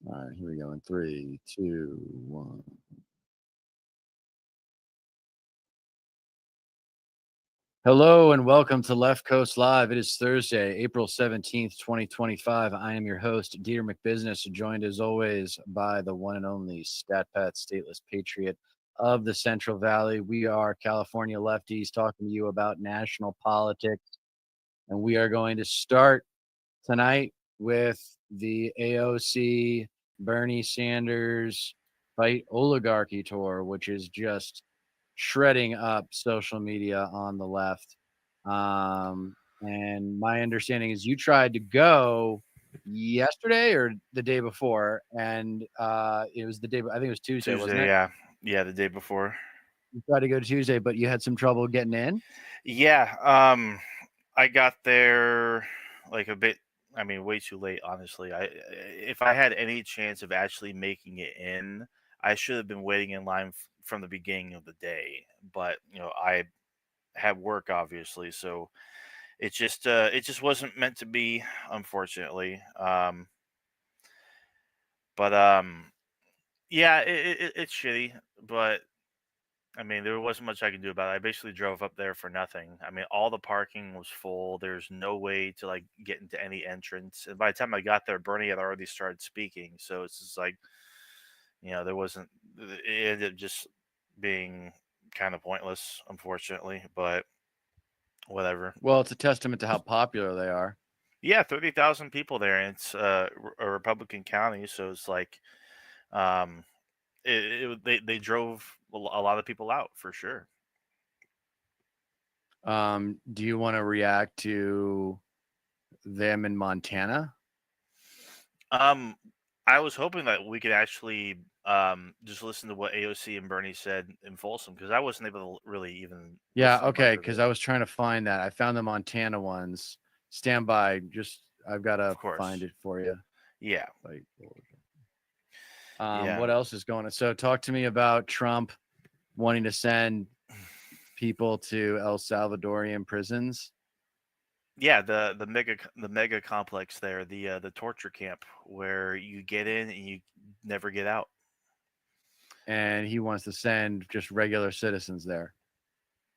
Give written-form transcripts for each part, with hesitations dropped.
All right, here we go in 3, 2, 1. Hello and welcome to Left Coast Live. It is Thursday, April 17th, 2025. I am your host, Dieter McBusiness, joined as always by the one and only Stat Pat, stateless patriot of the Central Valley. We are California lefties talking to you about national politics, and we are going to start tonight with the AOC Bernie Sanders Fight Oligarchy Tour, which is just shredding up social media on the left. And my understanding is you tried to go yesterday or the day before, and it was the day. I think it was Tuesday, wasn't Tuesday, it? yeah, the day before. You tried to go Tuesday, but you had some trouble getting in. Yeah, I got there like a bit. I mean, way too late, honestly. If I had any chance of actually making it in, I should have been waiting in line from the beginning of the day. But I had work, obviously, so it just wasn't meant to be, unfortunately. But yeah, it's shitty, but I mean, there wasn't much I could do about it. I basically drove up there for nothing. I mean, all the parking was full. There's no way to like get into any entrance. And by the time I got there, Bernie had already started speaking. So it's just like, there wasn't. It ended up just being kind of pointless, unfortunately. But whatever. Well, it's a testament to how popular they are. Yeah, 30,000 people there, and it's a Republican county, so it's like, um, they drove a lot of people out for sure. Do you want to react to them in Montana? Um, I was hoping that we could actually just listen to what AOC and Bernie said in Folsom because I wasn't able to really even Yeah, listen to okay, much of because it. I was trying to find that. I found the Montana ones. Stand by. I've got Of to find course, it for you. yeah, Like, yeah, what else is going on? So, talk to me about Trump wanting to send people to El Salvadorian prisons. yeah. The mega complex there, the torture camp where you get in and you never get out. And he wants to send just regular citizens there.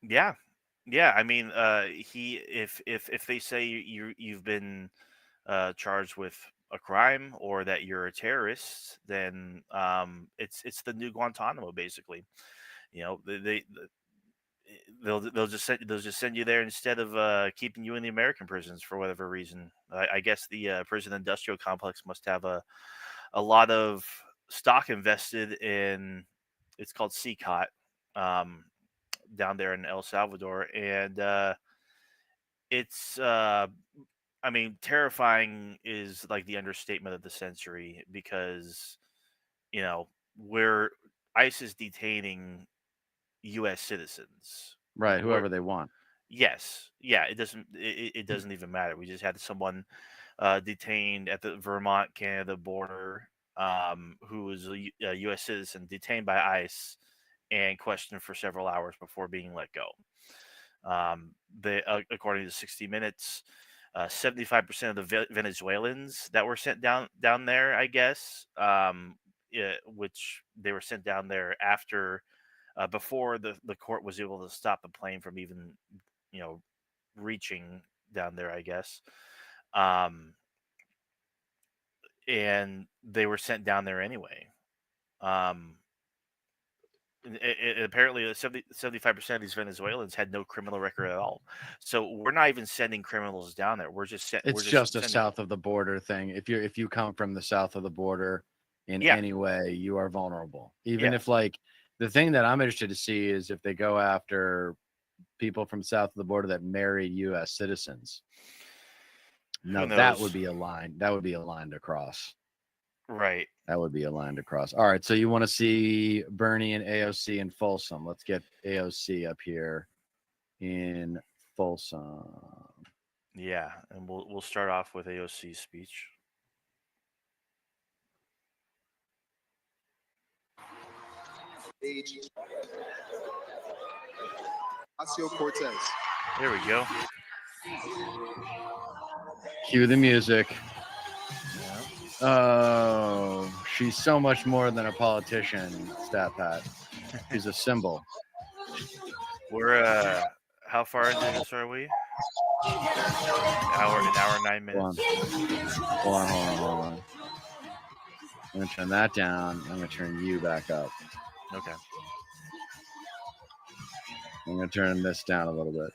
Yeah, yeah. I mean, he if they say you've been charged with a crime or that you're a terrorist, then it's the new Guantanamo basically. They'll just send you there instead of keeping you in the American prisons for whatever reason. I guess the prison industrial complex must have a lot of stock invested in. It's called CCOT, um, down there in El Salvador, and it's I mean, terrifying is like the understatement of the century because where ICE is detaining U.S. citizens. Right, Where whoever they want. Yes, yeah, it doesn't even matter. We just had someone detained at the Vermont Canada border, who was a U.S. citizen detained by ICE and questioned for several hours before being let go. According to 60 Minutes, 75% of the Venezuelans that were sent down there, I guess, yeah, which they were sent down there after before the court was able to stop the plane from even you know reaching down there, I guess. Um, and they were sent down there anyway. Um, apparently 75% of these Venezuelans had no criminal record at all. So we're not even sending criminals down there. We're It's just just a sending. south of the border thing. If you come from the south of the border in Yeah, any way, you are vulnerable. Even yeah, if like the thing that I'm interested to see is if they go after people from south of the border that marry US citizens. who Now that would knows? be a line. That would be a line to cross. Right. That would be a line to cross. All right. So you want to see Bernie and AOC in Folsom. Let's get AOC up here in Folsom. Yeah, and we'll start off with AOC's speech. Age. Ocasio Cortez. There we go. Cue the music. Yeah. Oh, she's so much more than a politician, Stat Pat. She's a symbol. We're how far into this are we? An hour 9 minutes. Hold on. I'm gonna turn that down. I'm gonna turn you back up. Okay. I'm gonna turn this down a little bit.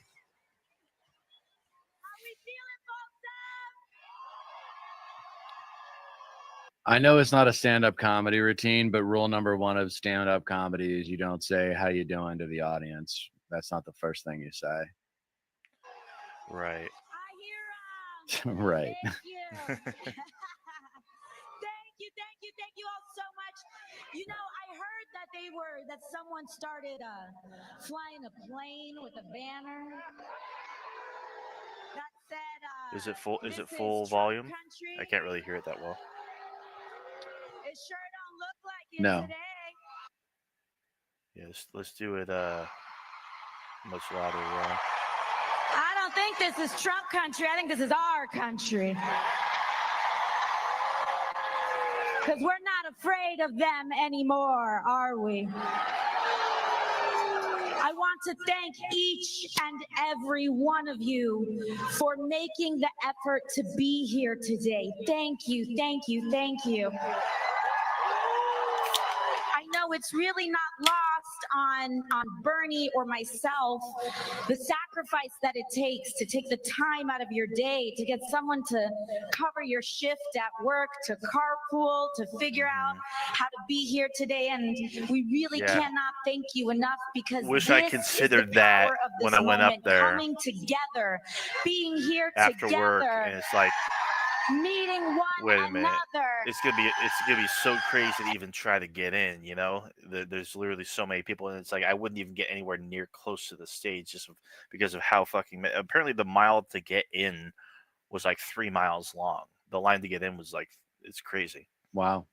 I know it's not a stand-up comedy routine, but rule number one of stand-up comedy is you don't say "How you doing" to the audience. That's not the first thing you say. Right. Right. Thank you all so much. You know, I heard that someone started flying a plane with a banner that said, Is it full? Is "This it full is volume? Trump country." I can't really hear it that well. It sure don't look like it No. today. Yeah, let's do it much louder. I don't think this is Trump country. I think this is our country. Because we're not afraid of them anymore, are we? I want to thank each and every one of you for making the effort to be here today. Thank you, thank you, thank you. I know it's really not lost on Bernie or myself, the sacrifice that it takes to take the time out of your day, to get someone to cover your shift at work, to carpool, to figure out how to be here today. And we really cannot thank you enough, because Wish this I considered is the that power of this when I went up moment, there coming together, being here after together, work, and it's like, meeting one wait a minute, another. it's gonna be so crazy to even try to get in. You know, there's literally so many people, and it's like I wouldn't even get anywhere near close to the stage just because of how fucking. Apparently, the mile to get in was like 3 miles long. The line to get in was like, it's crazy. Wow.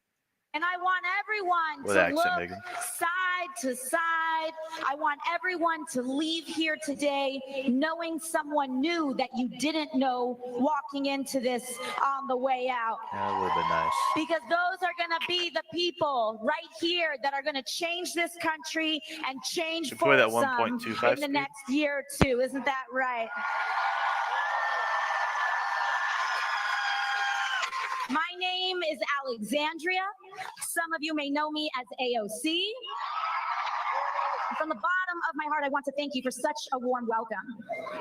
And I want everyone What to accent, look Megan? side to side. I want everyone to leave here today knowing someone new that you didn't know walking into this on the way out. That would have been nice. Because those are going to be the people right here that are going to change this country and change Play that Folsom 1.25 in the next year or two. Isn't that right? My name is Alexandria. Some of you may know me as AOC. From the bottom of my heart, I want to thank you for such a warm welcome.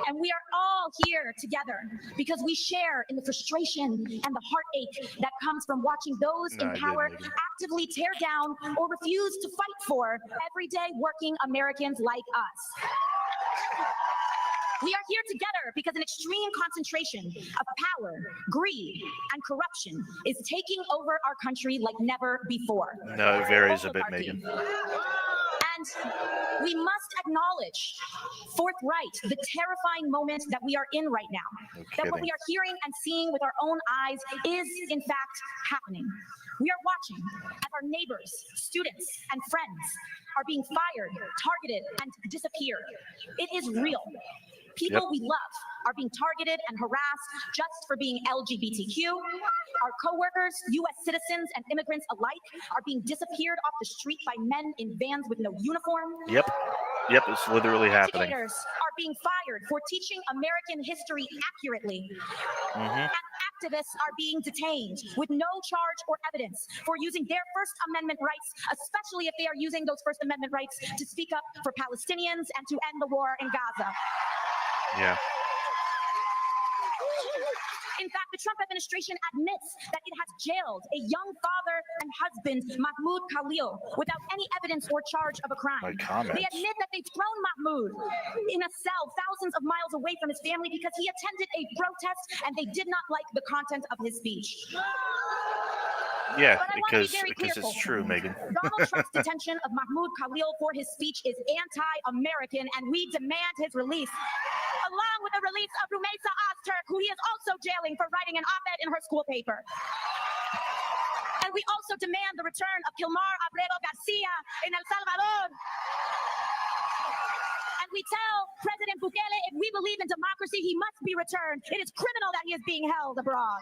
And we are all here together because we share in the frustration and the heartache that comes from watching those in power actively tear down or refuse to fight for everyday working Americans like us. We are here together because an extreme concentration of power, greed, and corruption is taking over our country like never before. No, it varies a bit, Megan. And we must acknowledge forthright the terrifying moment that we are in right now. That what we are hearing and seeing with our own eyes is, in fact, happening. We are watching as our neighbors, students, and friends are being fired, targeted, and disappear. It is real. People we love are being targeted and harassed just for being LGBTQ. Our coworkers, U.S. citizens, and immigrants alike are being disappeared off the street by men in vans with no uniform. Yep, it's literally happening. Educators are being fired for teaching American history accurately. And activists are being detained with no charge or evidence for using their First Amendment rights, especially if they are using those First Amendment rights to speak up for Palestinians and to end the war in Gaza. Yeah. In fact, the Trump administration admits that it has jailed a young father and husband, Mahmoud Khalil, without any evidence or charge of a crime. They admit that they've thrown Mahmoud in a cell thousands of miles away from his family because he attended a protest and they did not like the content of his speech. Yeah, because it's true, Megan. Donald Trump's detention of Mahmoud Khalil for his speech is anti-American, and we demand his release, along with the release of Rumeisa Ozturk, who he is also jailing for writing an op-ed in her school paper. And we also demand the return of Kilmar Abrego Garcia in El Salvador. And And we tell President Bukele, if we believe in democracy, he must be returned. It is criminal that he is being held abroad.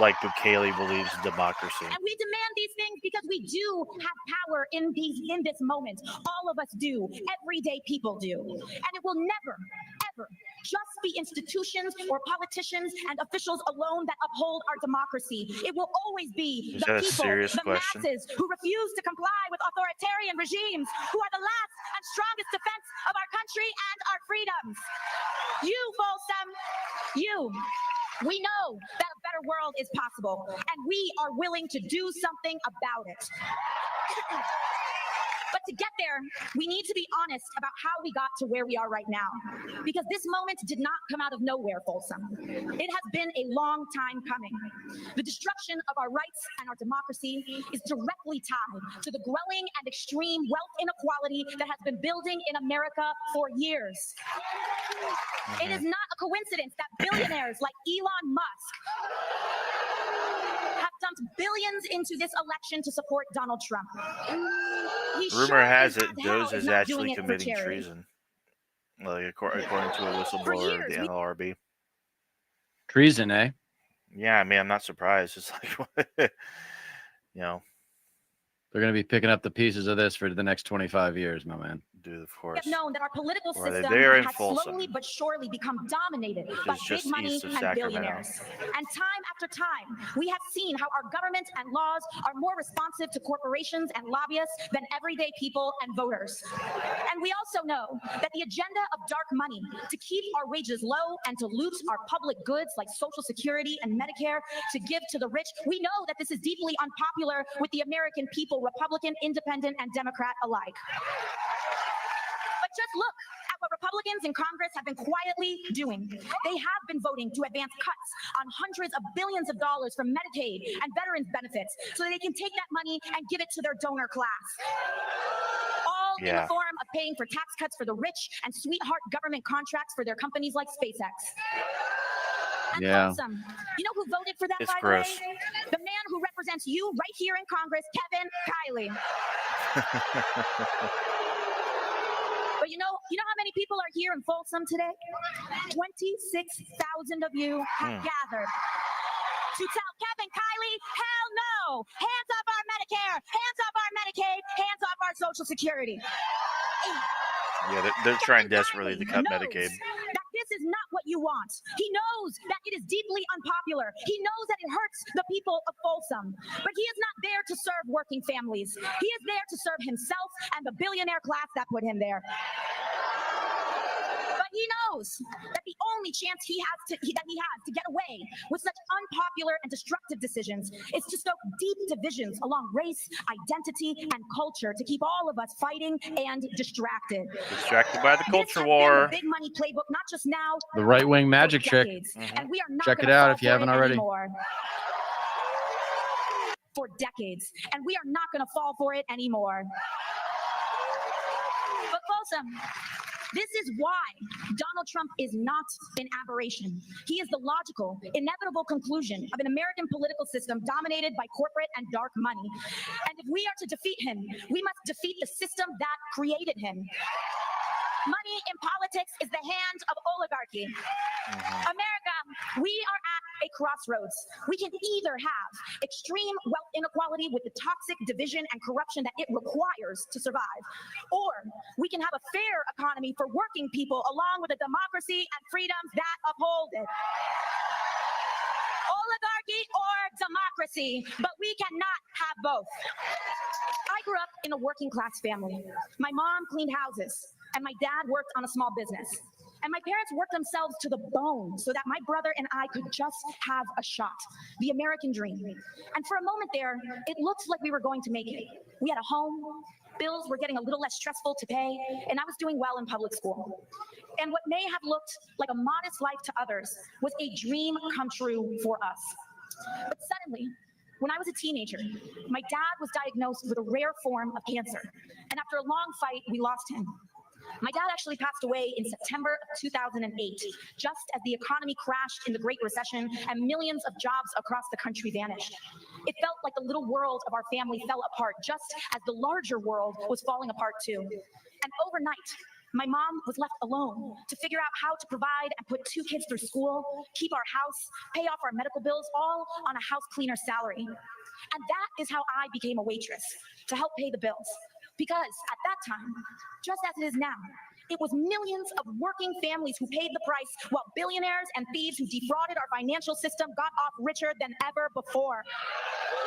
Like Bukele believes in democracy. And we demand these things because we do have power in this moment. All of us do. Everyday people do. And it will never, ever just be institutions or politicians and officials alone that uphold our democracy. It will always be Is the that a people, serious the question? masses who refuse to comply with authoritarian regimes, who are the last and strongest defense of our country and our freedoms. You, Folsom, you. We know that a better world is possible, and we are willing to do something about it. But to get there, we need to be honest about how we got to where we are right now. Because this moment did not come out of nowhere, Folsom. It has been a long time coming. The destruction of our rights and our democracy is directly tied to the growing and extreme wealth inequality that has been building in America for years. It is not a coincidence that billionaires like Elon Musk have dumped billions into this election to support Donald Trump. Rumor has it Doge is actually committing treason, like according to a whistleblower of the NLRB. Treason, eh? Yeah, I mean, I'm not surprised. It's like, you know, they're going to be picking up the pieces of this for the next 25 years, my man. Dude, of course. We have known that our political Or system in has Folsom, slowly but surely become dominated by is big just money east of and Sacramento. billionaires. And time after time, we have seen how our government and laws are more responsive to corporations and lobbyists than everyday people and voters. And we also know that the agenda of dark money to keep our wages low and to loot our public goods like Social Security and Medicare to give to the rich, we know that this is deeply unpopular with the American people, Republican, Independent, and Democrat alike. But just look at what Republicans in Congress have been quietly doing. They have been voting to advance cuts on hundreds of billions of dollars from Medicaid and veterans benefits so that they can take that money and give it to their donor class. All in the form of paying for tax cuts for the rich and sweetheart government contracts for their companies like SpaceX. And Folsom, you know who voted for that, by the way? The man who represents you right here in Congress, Kevin Kiley. But you know how many people are here in Folsom today? 26,000 of you have gathered to tell Kevin Kiley, hell no! Hands off our Medicare! Hands off our Medicaid! Hands off our Social Security! Yeah, they're trying desperately to cut Medicaid. That this is not what you want. He knows that it is deeply unpopular. He knows that it hurts the people of Folsom. But he is not there to serve working families. He is there to serve himself and the billionaire class that put him there. But he knows that the only chance he has to get away with such unpopular and destructive decisions is to stoke deep divisions along race, identity, and culture to keep all of us fighting and distracted. Distracted by the culture war. Big money playbook, not just now. The right-wing magic trick. And we are not Check it out if you haven't already. For decades, and we are not going to fall for it anymore. But Folsom, this is why Donald Trump is not an aberration. He is the logical, inevitable conclusion of an American political system dominated by corporate and dark money. And if we are to defeat him, we must defeat the system that created him. Money in politics is the hand of oligarchy. America, we are at a crossroads. We can either have extreme wealth inequality with the toxic division and corruption that it requires to survive, or we can have a fair economy for working people along with a democracy and freedoms that uphold it. Oligarchy or democracy, but we cannot have both. I grew up in a working class family. My mom cleaned houses, and my dad worked on a small business. And my parents worked themselves to the bone so that my brother and I could just have a shot, the American dream. And for a moment there, it looked like we were going to make it. We had a home, bills were getting a little less stressful to pay, and I was doing well in public school. And what may have looked like a modest life to others was a dream come true for us. But suddenly, when I was a teenager, my dad was diagnosed with a rare form of cancer. And after a long fight, we lost him. My dad actually passed away in September of 2008, just as the economy crashed in the Great Recession and millions of jobs across the country vanished. It felt like the little world of our family fell apart, just as the larger world was falling apart too. And overnight, my mom was left alone to figure out how to provide and put 2 kids through school, keep our house, pay off our medical bills, all on a house cleaner's salary. And that is how I became a waitress, to help pay the bills. Because at that time, just as it is now, it was millions of working families who paid the price, while billionaires and thieves who defrauded our financial system got off richer than ever before.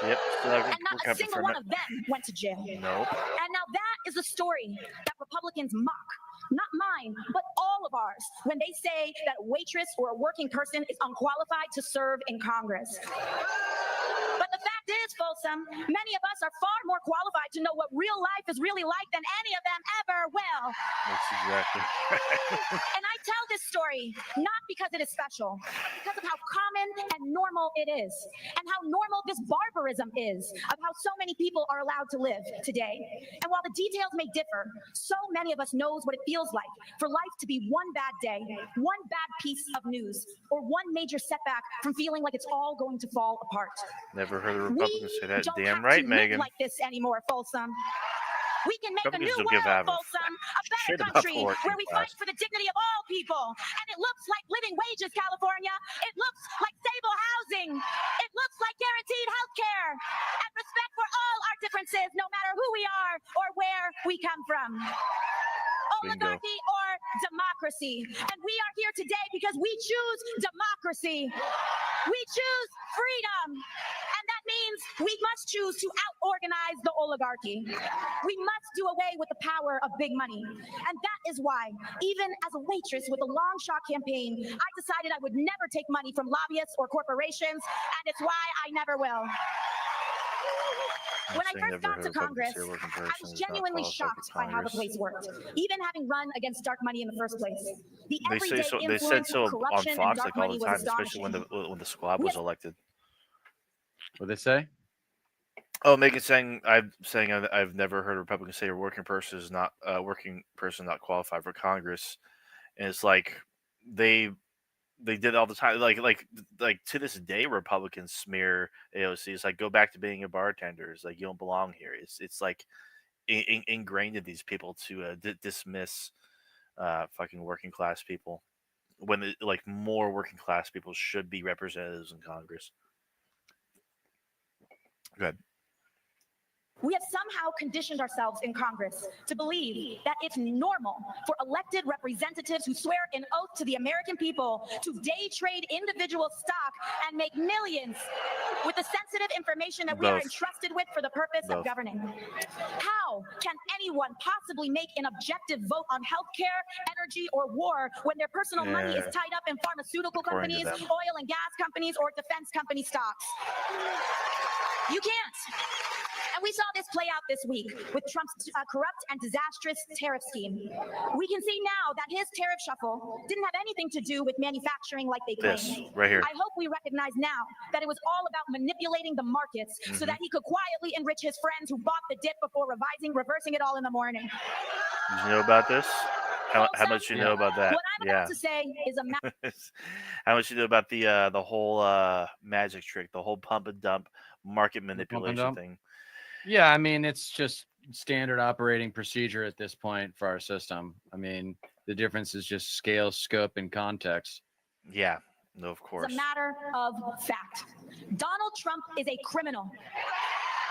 Yep. And not a single one of them went to jail. Nope. And now that is the story that Republicans mock. Not mine, but all of ours, when they say that a waitress or a working person is unqualified to serve in Congress. But the fact is, Folsom, many of us are far more qualified to know what real life is really like than any of them ever will. That's exactly right. And I tell this story not because it is special, but because of how common and normal it is, and how normal this barbarism is of how so many people are allowed to live today. And while the details may differ, so many of us knows what it feels like for life to be one bad day, one bad piece of news, or one major setback from feeling like it's all going to fall apart. Never heard a Republican say that. Don't Damn have right, to live Megan. like this anymore, Folsom. We can make a new Republicans don't give world, a Folsom, a better shit about country the working where we class. fight for the dignity of all people. And it looks like living wages, California. It looks like stable housing. It looks like guaranteed health care and respect for all our differences, no matter who we are or where we come from. Oligarchy or democracy. And we are here today because we choose democracy. We choose freedom. And that means we must choose to out-organize the oligarchy. We must do away with the power of big money. And that is why, even as a waitress with a long shot campaign, I decided I would never take money from lobbyists or corporations, and it's why I never will. When I first got to Congress, I was genuinely shocked by how the place worked, even having run against dark money in the first place. The everyday They said influence so of on corruption and Fox dark like all money the was time, especially astonishing. when the squad was elected. What they say? Oh, Megan saying I've never heard a Republican say a working person is not not qualified for Congress, and it's like they did all the time. Like to this day, Republicans smear AOC. It's like, go back to being a bartender. It's like, you don't belong here. It's like ingrained in these people to dismiss fucking working class people when like more working class people should be representatives in Congress. Go ahead. We have somehow conditioned ourselves in Congress to believe that it's normal for elected representatives who swear an oath to the American people to day trade individual stock and make millions with the sensitive information that we are entrusted with for the purpose of governing. How can anyone possibly make an objective vote on healthcare, energy, or war when their personal money is tied up in pharmaceutical companies, oil and gas companies, or defense company stocks? You can't. And we saw this play out this week with Trump's corrupt and disastrous tariff scheme. We can see now that his tariff shuffle didn't have anything to do with manufacturing like they claimed. This, right here. I hope we recognize now that it was all about manipulating the markets so that he could quietly enrich his friends who bought the dip before reversing it all in the morning. Did you know about this? How much you know about that? What I'm about to say is a how much you know about the whole magic trick, the whole pump and dump market manipulation thing? Yeah, I mean, it's just standard operating procedure at this point for our system. I mean, the difference is just scale, scope, and context. Yeah, no, of course. It's a matter of fact. Donald Trump is a criminal.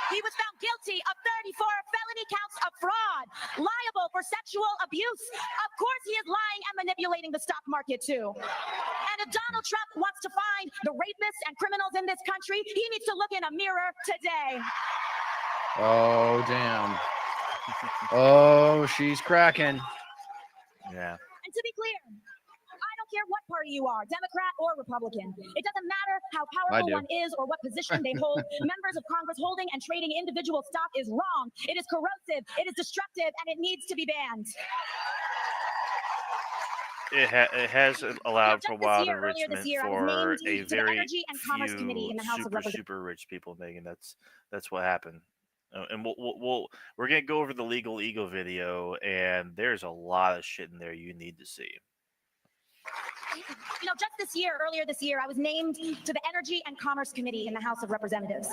He was found guilty of 34 felony counts of fraud, liable for sexual abuse. Of course, he is lying and manipulating the stock market, too. And if Donald Trump wants to find the rapists and criminals in this country, he needs to look in a mirror today. Oh, damn. Oh, she's cracking. Yeah. And to be clear, I don't care what party you are, Democrat or Republican. It doesn't matter how powerful one is or what position they hold. Members of Congress holding and trading individual stock is wrong. It is corrosive, it is destructive, and it needs to be banned. It has allowed for wild enrichment for a very few super rich people, Megan. That's what happened. And we're gonna go over the legal ego video, and there's a lot of shit in there you need to see. You know, earlier this year, I was named to the Energy and Commerce Committee in the House of Representatives.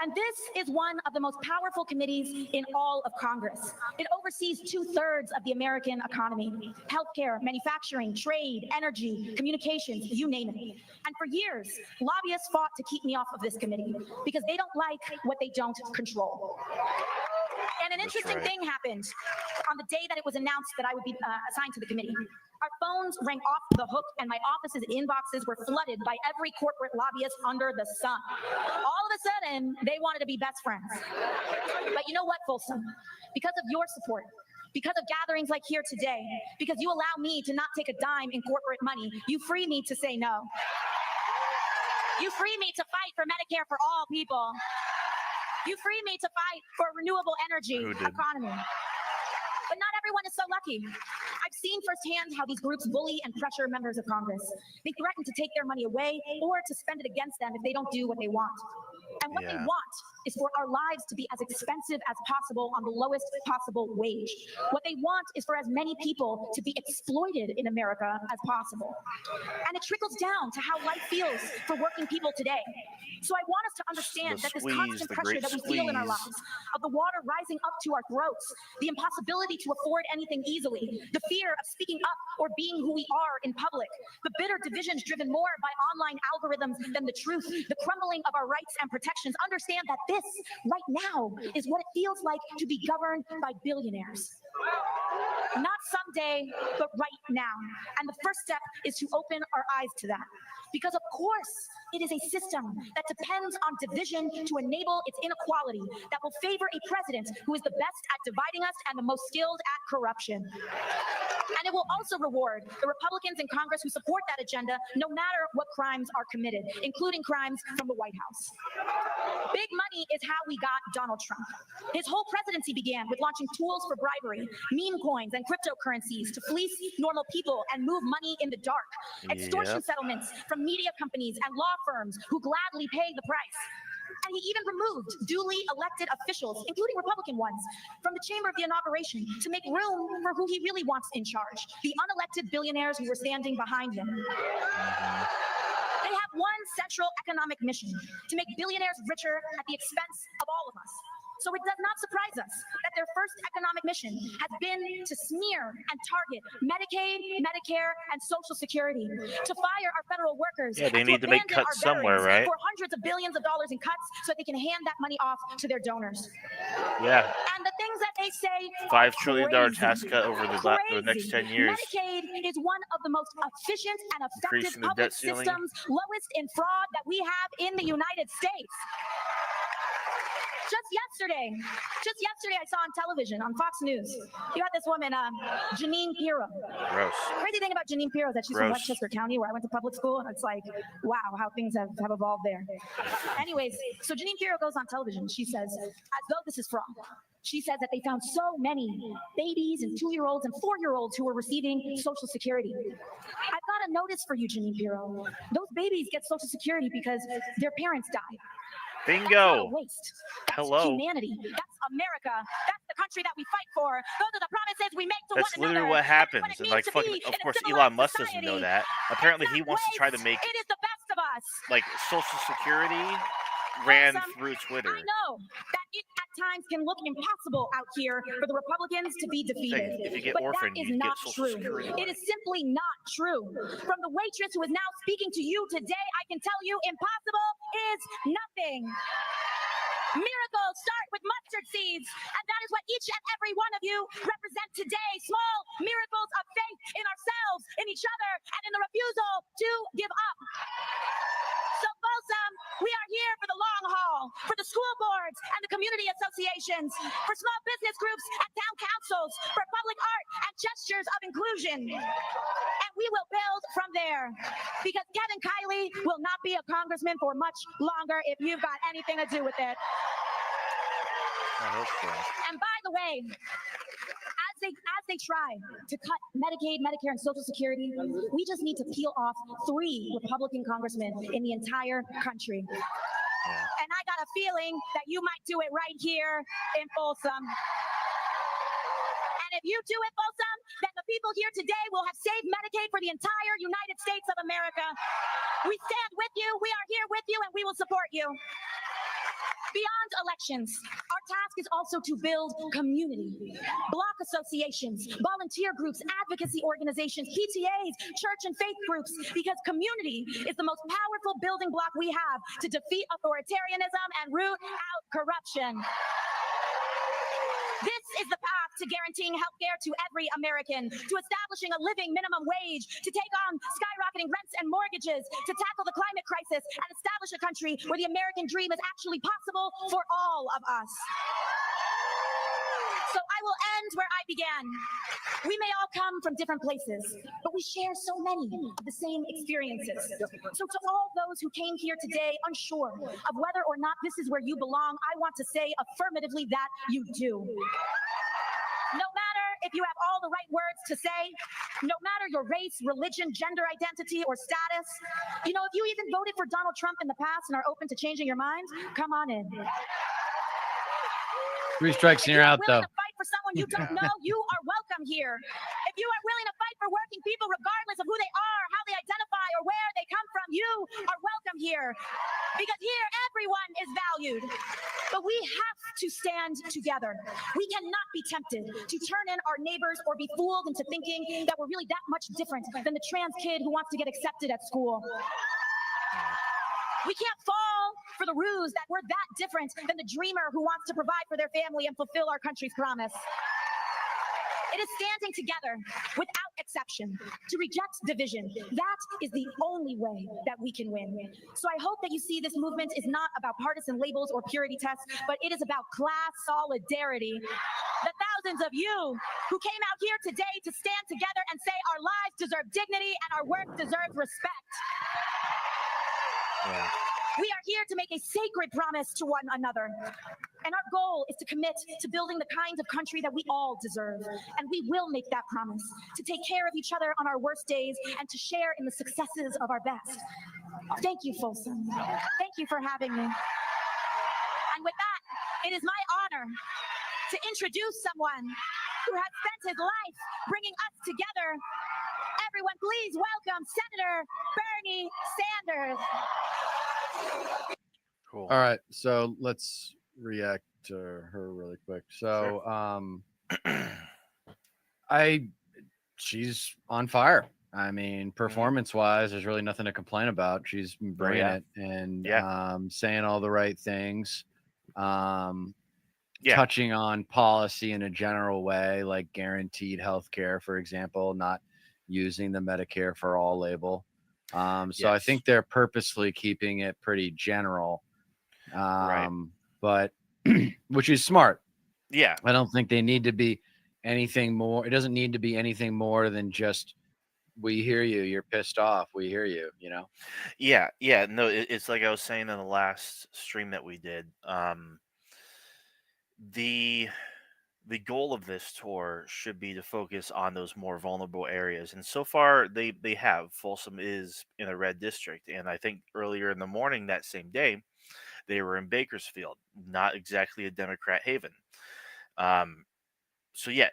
And this is one of the most powerful committees in all of Congress. It oversees 2/3 of the American economy: healthcare, manufacturing, trade, energy, communications, you name it. And for years, lobbyists fought to keep me off of this committee because they don't like what they don't control. And an interesting thing happened on the day that it was announced that I would be assigned to the committee. Our phones rang off the hook, and my office's inboxes were flooded by every corporate lobbyist under the sun. All of a sudden, they wanted to be best friends. But you know what, Folsom? Because of your support, because of gatherings like here today, because you allow me to not take a dime in corporate money, you free me to say no. You free me to fight for Medicare for all people. You free me to fight for a renewable energy economy. But not everyone is so lucky. I've seen firsthand how these groups bully and pressure members of Congress. They threaten to take their money away or to spend it against them if they don't do what they want. And what they want is for our lives to be as expensive as possible on the lowest possible wage. What they want is for as many people to be exploited in America as possible. And it trickles down to how life feels for working people today. So I want us to understand that this constant pressure that we feel in our lives, of the water rising up to our throats, the impossibility to afford anything easily, the fear of speaking up or being who we are in public, the bitter divisions driven more by online algorithms than the truth, the crumbling of our rights and protections. Understand that this right now is what it feels like to be governed by billionaires. Not someday, but right now. And the first step is to open our eyes to that. Because of course, it is a system that depends on division to enable its inequality, that will favor a president who is the best at dividing us and the most skilled at corruption. And it will also reward the Republicans in Congress who support that agenda, no matter what crimes are committed, including crimes from the White House. Big money is how we got Donald Trump. His whole presidency began with launching tools for bribery, meme coins, and cryptocurrencies to fleece normal people and move money in the dark. Extortion settlements from media companies and law firms who gladly pay the price. And he even removed duly elected officials, including Republican ones, from the chamber of the inauguration to make room for who he really wants in charge, the unelected billionaires who were standing behind him. They have one central economic mission: to make billionaires richer at the expense of all of us. So it does not surprise us that their first economic mission has been to smear and target Medicaid, Medicare, and Social Security, to fire our federal workers. Yeah, they need to make cuts somewhere, right? For hundreds of billions of dollars in cuts so they can hand that money off to their donors. Yeah. And the things that they say $5 trillion tax cut over the next 10 years. Medicaid is one of the most efficient and effective public systems, lowest in fraud that we have in the United States. Just yesterday, I saw on television, on Fox News, you had this woman, Jeanine Pirro. Gross. The crazy thing about Jeanine Pirro is that she's from Westchester County, where I went to public school, and it's like, wow, how things have evolved there. Anyways, so Jeanine Pirro goes on television. She says, as though this is fraud, she says that they found so many babies and 2-year-olds and 4-year-olds who were receiving Social Security. I've got a notice for you, Jeanine Pirro. Those babies get Social Security because their parents died. Bingo. That's not a waste. That's Hello. Humanity. That's America. That's the country that we fight for. Those are the promises we make to That's one another. literally what happens. That's what And like fucking, of course, Elon Musk doesn't know that. Apparently, he wants to try to make it is the best of us. like Social Security ran through Twitter. I know that it at times can look impossible out here for the Republicans to be defeated. If you get but orphaned, that is you not get Social true. Security It money. is simply not true. From the waitress who is now speaking to you today, I can tell you impossible is nothing. Miracles start with mustard seeds, and that is what each and every one of you represent today. Small miracles of faith in ourselves, in each other, and in the refusal to give up. So Folsom, we are here for the long haul, for the school boards and the community associations, for small business groups and town councils, for public art and gestures of inclusion. And we will build from there, because Kevin Kiley will not be a congressman for much longer if you've got anything to do with it. I hope so. And by the way, as they try to cut Medicaid, Medicare, and Social Security, we just need to peel off 3 Republican congressmen in the entire country. And I got a feeling that you might do it right here in Folsom. And if you do it, Folsom, then the people here today will have saved Medicaid for the entire United States of America. We stand with you, we are here with you, and we will support you. Beyond elections, our task is also to build community. Block associations, volunteer groups, advocacy organizations, PTAs, church and faith groups, because community is the most powerful building block we have to defeat authoritarianism and root out corruption. This is the path to guaranteeing health care to every American, to establishing a living minimum wage, to take on skyrocketing rents and mortgages, to tackle the climate crisis, and establish a country where the American dream is actually possible for all of us. So I will end where I began. We may all come from different places, but we share so many of the same experiences. So to all those who came here today unsure of whether or not this is where you belong, I want to say affirmatively that you do. No matter if you have all the right words to say, no matter your race, religion, gender identity, or status, if you even voted for Donald Trump in the past and are open to changing your mind, come on in. 3 strikes and you're out, though. To fight for someone you don't know, you are welcome here. If you are willing to fight for working people, regardless of who they are, how they identify, or where they come from, you are welcome here. Because here, everyone is valued. But we have to stand together. We cannot be tempted to turn in our neighbors or be fooled into thinking that we're really that much different than the trans kid who wants to get accepted at school. We can't fall for the ruse that we're that different than the dreamer who wants to provide for their family and fulfill our country's promise. It is standing together without exception to reject division. That is the only way that we can win. So I hope that you see this movement is not about partisan labels or purity tests, but it is about class solidarity. The thousands of you who came out here today to stand together and say our lives deserve dignity and our work deserves respect. Yeah. We are here to make a sacred promise to one another. And our goal is to commit to building the kind of country that we all deserve. And we will make that promise to take care of each other on our worst days and to share in the successes of our best. Thank you, Folsom. Thank you for having me. And with that, it is my honor to introduce someone who has spent his life bringing us together. Everyone, please welcome Senator Bernie Sanders. Cool. All right, so let's react to her really quick. So, she's on fire. I mean, performance-wise, there's really nothing to complain about. She's bringing it and saying all the right things, touching on policy in a general way, like guaranteed health care, for example, not using the Medicare for all label. So I think they're purposely keeping it pretty general, but which is smart. Yeah. I don't think they need to be anything more. It doesn't need to be anything more than just, we hear you, you're pissed off, we hear you, Yeah. No, it's like I was saying in the last stream that we did. The goal of this tour should be to focus on those more vulnerable areas. And so far they have. Folsom is in a red district. And I think earlier in the morning that same day, they were in Bakersfield, not exactly a Democrat haven. So yeah,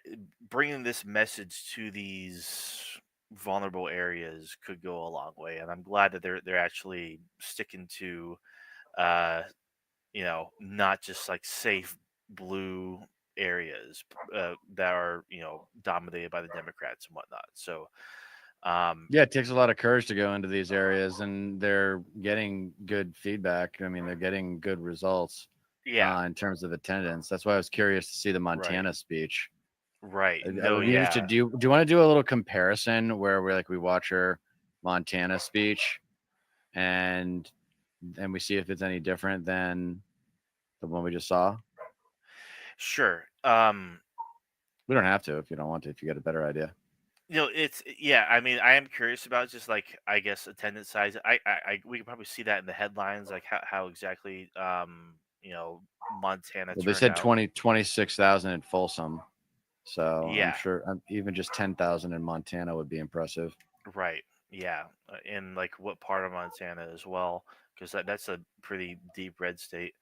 bringing this message to these vulnerable areas could go a long way. And I'm glad that they're actually sticking to, not just like safe blue areas that are dominated by the Democrats and whatnot. So it takes a lot of courage to go into these areas, and they're getting good feedback. I mean, they're getting good results in terms of attendance. That's why I was curious to see the Montana speech. Right. Do you want to do a little comparison where we watch her Montana speech and we see if it's any different than the one we just saw? Sure. We don't have to if you don't want to, if you get a better idea. I mean, I am curious about just like, I guess, attendance size. We can probably see that in the headlines, like how exactly Montana. Well, they said 26,000 in Folsom, so yeah, I'm sure even just 10,000 in Montana would be impressive. Right. Yeah, in like what part of Montana as well, because that's a pretty deep red state.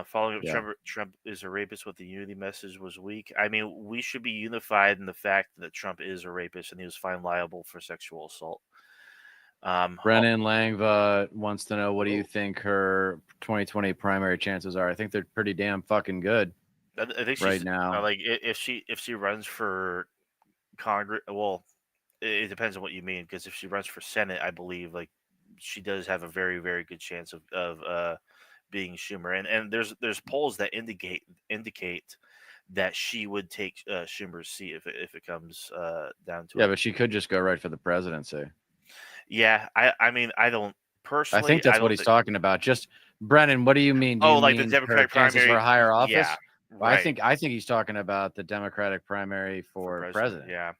Following up, Trump is a rapist with the unity message was weak. I mean, we should be unified in the fact that Trump is a rapist and he was found liable for sexual assault. Brennan Langva wants to know, what do you think her 2020 primary chances are? I think they're pretty damn fucking good I think right she's now. like if she runs for Congress, well, it depends on what you mean, because if she runs for Senate, I believe like she does have a very very good chance of being Schumer, and there's polls that indicate that she would take Schumer's seat if it comes down to Yeah, it. but she could just go right for the presidency. Yeah, I mean I don't I personally. think that's I what don't he's think. talking about. Just Brennan, what do you mean? Do Oh, you like the mean her Democratic chances for primary? a higher Yeah, office? Well, right. I think he's talking about the Democratic primary For for president, president.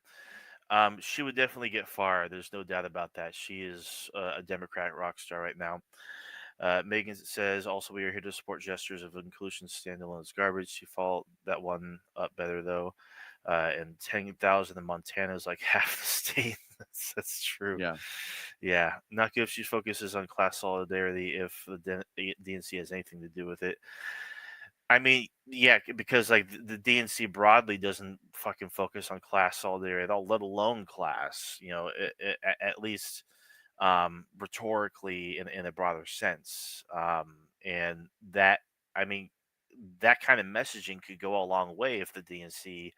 yeah. She would definitely get far. There's no doubt about that. She is a Democrat rock star right now. Megan says, also, we are here to support gestures of inclusion. Standalone is garbage. She followed that one up better, though. And 10,000 in Montana is like half the state. That's true. Yeah. Yeah. Not good if she focuses on class solidarity, if the DNC has anything to do with it. I mean, yeah, because like the DNC broadly doesn't fucking focus on class solidarity at all, let alone class. At least rhetorically in a broader sense. And that, I mean, that kind of messaging could go a long way if the DNC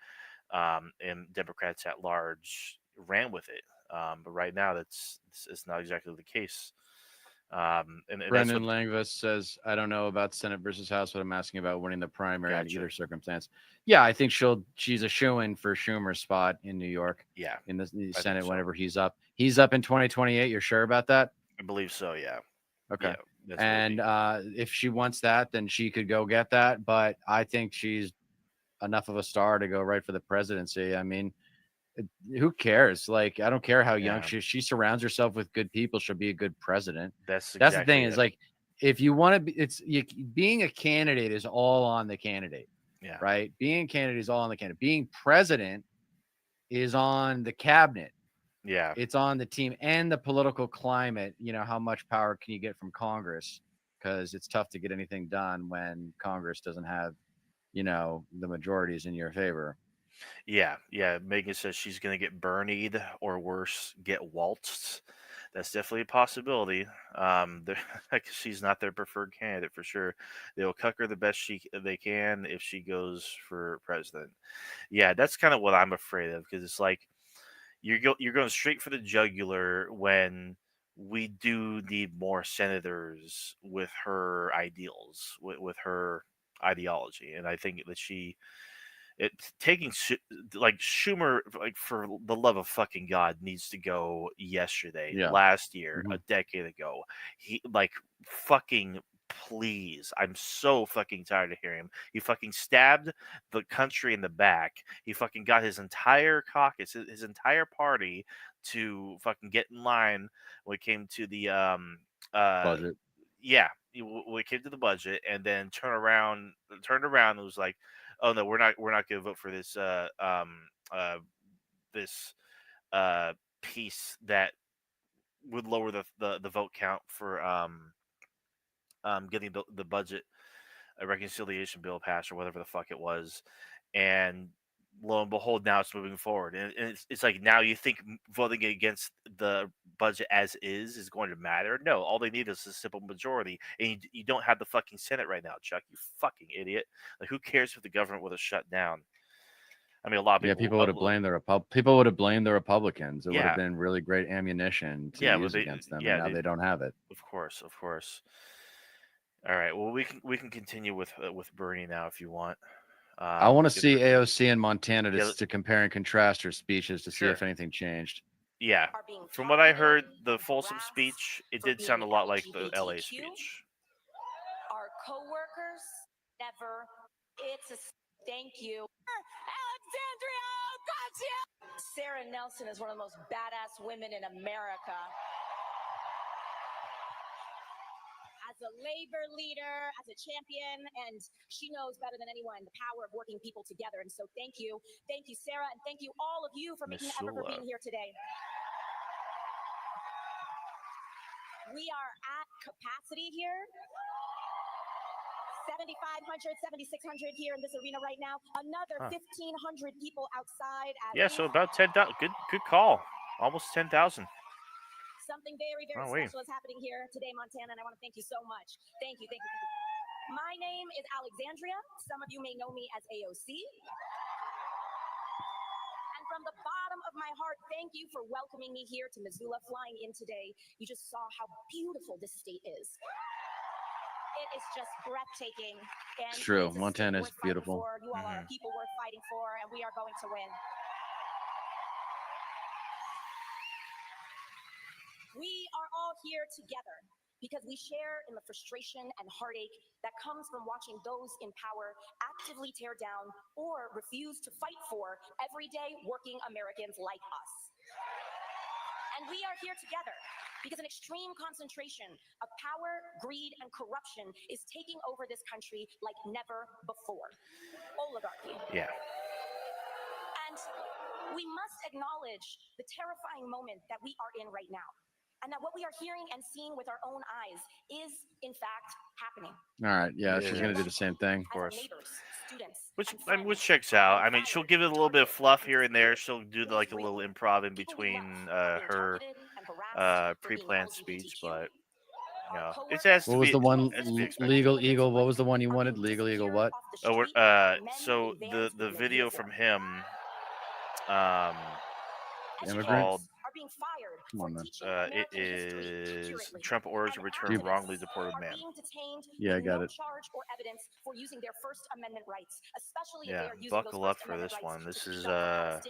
and Democrats at large ran with it. But right now, it's not exactly the case. And that's Brendan what. Langvis says, I don't know about Senate versus House, but I'm asking about winning the primary in Gotcha. either circumstance. Yeah, I think she's a shoo-in for Schumer's spot in New York. Yeah, in the I Senate think so. whenever he's up. He's up in 2028. You're sure about that? I believe so. Yeah. Okay. Yeah. That's And if she wants that, then she could go get that. But I think she's enough of a star to go right for the presidency. I mean, who cares? Like, I don't care how young Yeah. she surrounds herself with good people. She'll be a good president. That's That's the thing exactly is it. like, if you want to be, being a candidate is all on the candidate, Yeah. right? Being a candidate is all on the candidate. Being president is on the cabinet. Yeah. It's on the team and the political climate. You know, how much power can you get from Congress? Because it's tough to get anything done when Congress doesn't have, the majorities in your favor. Yeah, yeah. Megan says she's gonna get Bernied or worse, get waltzed. That's definitely a possibility. She's not their preferred candidate for sure. They'll cuck her the best they can if she goes for president. Yeah, that's kind of what I'm afraid of, because it's like you're going straight for the jugular when we do need more senators with her ideals, with her ideology, and I think that it's taking like Schumer, like, for the love of fucking God, needs to go yesterday, Yeah. last year, Mhm. a decade ago. He, like, fucking please. I'm so fucking tired of hearing him. He fucking stabbed the country in the back. He fucking got his entire caucus, his entire party to fucking get in line when it came to the Budget. yeah, when it came to the budget, and then turned around and was like, "Oh no, we're not going to vote for this piece that would lower the vote count for getting the budget a reconciliation bill passed or whatever the fuck it was." And lo and behold, now it's moving forward, and it's like, now you think voting against the budget as is going to matter? No, all they need is a simple majority, and you don't have the fucking Senate right now, Chuck. You fucking idiot. Like, who cares if the government would have shut down? I mean, a lot of Yeah, people. people would have blamed the Republicans. It would have Yeah, been really great ammunition to yeah, but use against them, and now they, they don't have it. of course, of course. All right, well, we can continue with Bernie now if you want. I want to Because see AOC in Montana yeah, to compare and contrast her speeches to see if sure. anything changed. Yeah, Are being from what I targeted heard, the and Folsom harassed speech, it for did sound a being lot like the LA LGBTQ. speech. Our coworkers never. It's a thank you. Alexandria Ocasio. Sarah Nelson is one of the most badass women in America. As a labor leader, as a champion, and she knows better than anyone the power of working people together. And so thank you, Sarah, and thank you all of you for making the effort for being here today. We are at capacity here. 7,500, 7,600 here in this arena right now. Another 1,500 people outside. Yeah, so about 10,000. Good call. Almost 10,000. Something very, very special is happening here today, Montana, and I want to thank you so much. Thank you. My name is Alexandria. Some of you may know me as AOC. And from the bottom of my heart, thank you for welcoming me here to Missoula, flying in today. You just saw how beautiful this state is. It is just breathtaking. And It's true. it's a Montana is state worth fighting beautiful. for. You all are people worth fighting for, and we are going to win. We are all here together because we share in the frustration and heartache that comes from watching those in power actively tear down or refuse to fight for everyday working Americans like us. And we are here together because an extreme concentration of power, greed, and corruption is taking over this country like never before. Oligarchy. Yeah. And we must acknowledge the terrifying moment that we are in right now. And that what we are hearing and seeing with our own eyes is, in fact, happening. All right, yeah, she's gonna do the same thing. Of course. Neighbors, students, Which checks out. I mean, she'll give it a little bit of fluff here and there. She'll do like a little improv in between her pre-planned speech, but you know, it's as what was the one Legal Eagle? What was the one you wanted? Legal Eagle what? Oh, so the video from him, is called. Come on, man. It is Trump orders to return wrongly deported man. Yeah, I got it. Yeah, buckle up for this one. This is Oh,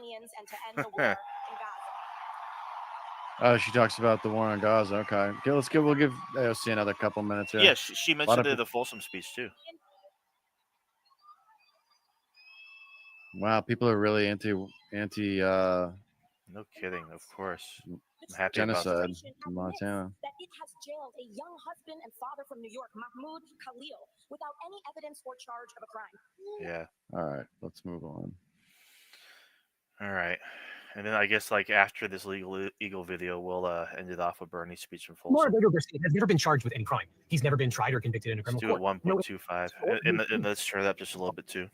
she talks about the war on Gaza. Okay, we'll give AOC another couple minutes here. Yeah, she mentioned it in the Folsom speech too. Wow, people are really anti. No kidding, of course. I'm happy genocide about that. in Montana. That it has jailed a young husband and father from New York, Mahmoud Khalil, without any evidence or charge of a crime. Yeah. All right, let's move on. All right. And then I guess like after this Legal Eagle video, we'll end it off with Bernie's speech from Folsom. Salvador Garcia has never been charged with any crime. He's never been tried or convicted in a criminal court. Let's do it 1.25. And let's turn it up just a little bit too.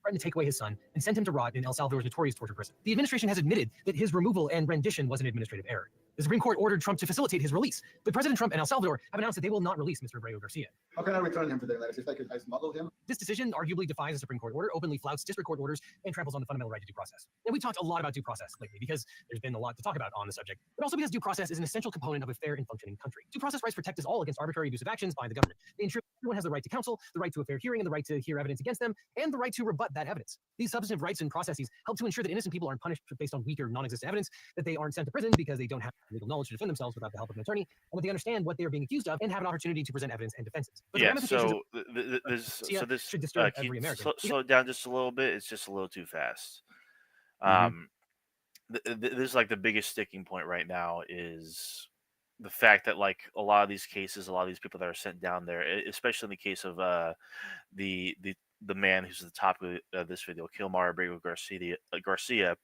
Threatened to take away his son and sent him to rot in El Salvador's notorious torture prison. The administration has admitted that his removal and rendition was an administrative error. The Supreme Court ordered Trump to facilitate his release, but President Trump and El Salvador have announced that they will not release Mr. Abreu Garcia. How can I return him to the United States? I smuggle him? This decision arguably defies the Supreme Court order, openly flouts district court orders, and tramples on the fundamental right to due process. And we talked a lot about due process lately because there's been a lot to talk about on the subject, but also because due process is an essential component of a fair and functioning country. Due process rights protect us all against arbitrary abusive actions by the government. They ensure everyone has the right to counsel, the right to a fair hearing, and the right to hear evidence against them, and the right to rebut that evidence. These substantive rights and processes help to ensure that innocent people aren't punished based on weak or non-existent evidence, that they aren't sent to prison because they don't have legal knowledge to defend themselves without the help of an attorney, and that they understand what they are being accused of and have an opportunity to present evidence and defenses. But yeah, this should disturb every American. Slow it down just a little bit. It's just a little too fast. This is like the biggest sticking point right now is the fact that like a lot of these cases, a lot of these people that are sent down there, especially in the case of the man who's at the top of this video, Kilmar Abreu Garcia,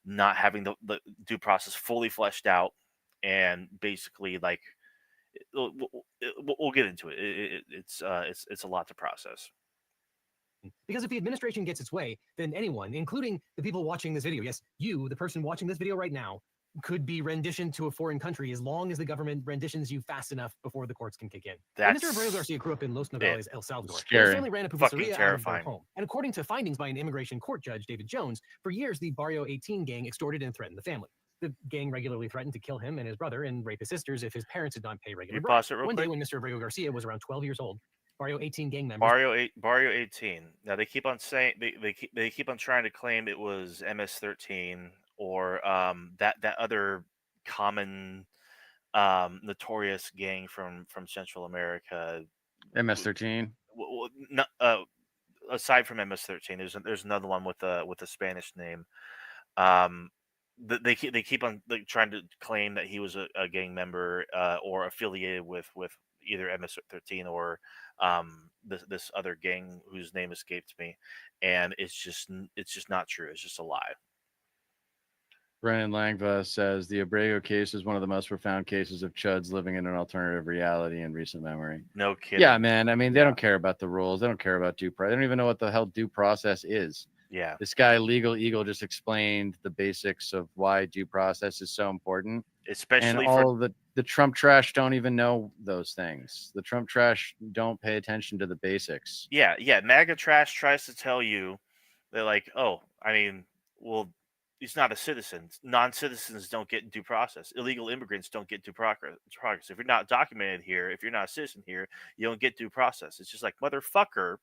not having the due process fully fleshed out, and basically like we'll get into it. It's a lot to process. Because if the administration gets its way, then anyone, including the people watching this video, yes, you, the person watching this video right now, could be renditioned to a foreign country as long as the government renditions you fast enough before the courts can kick in. Mr. Abreu Garcia grew up in Los Nogales, El Salvador. Scary. His family ran a pizzeria out of their home. And according to findings by an immigration court judge, David Jones, for years the Barrio 18 gang extorted and threatened the family. The gang regularly threatened to kill him and his brother and rape his sisters if his parents did not pay regular bribes. One day when Mr. Abreu Garcia was around 12 years old, Barrio 18 gang members. Barrio 18. Now they keep on saying they keep on trying to claim it was MS-13 or that other common notorious gang from Central America. MS-13. Aside from MS-13, there's another one with a Spanish name. They keep on trying to claim that he was a gang member or affiliated with either MS-13 or this other gang whose name escaped me, and it's just not true. It's just a lie. Brennan Langva says the Abreu case is one of the most profound cases of chuds living in an alternative reality in recent memory. No kidding. Yeah, man. I mean, they don't care about the rules. They don't care about due process. They don't even know what the hell due process is. Yeah. This guy, Legal Eagle, just explained the basics of why due process is so important. especially all the Trump trash don't even know those things. The Trump trash don't pay attention to the basics. Yeah. MAGA trash tries to tell you they're like, oh, I mean, well, he's not a citizen. Non-citizens don't get due process. Illegal immigrants don't get due progress. If you're not documented here, if you're not a citizen here, you don't get due process. It's just like, motherfucker.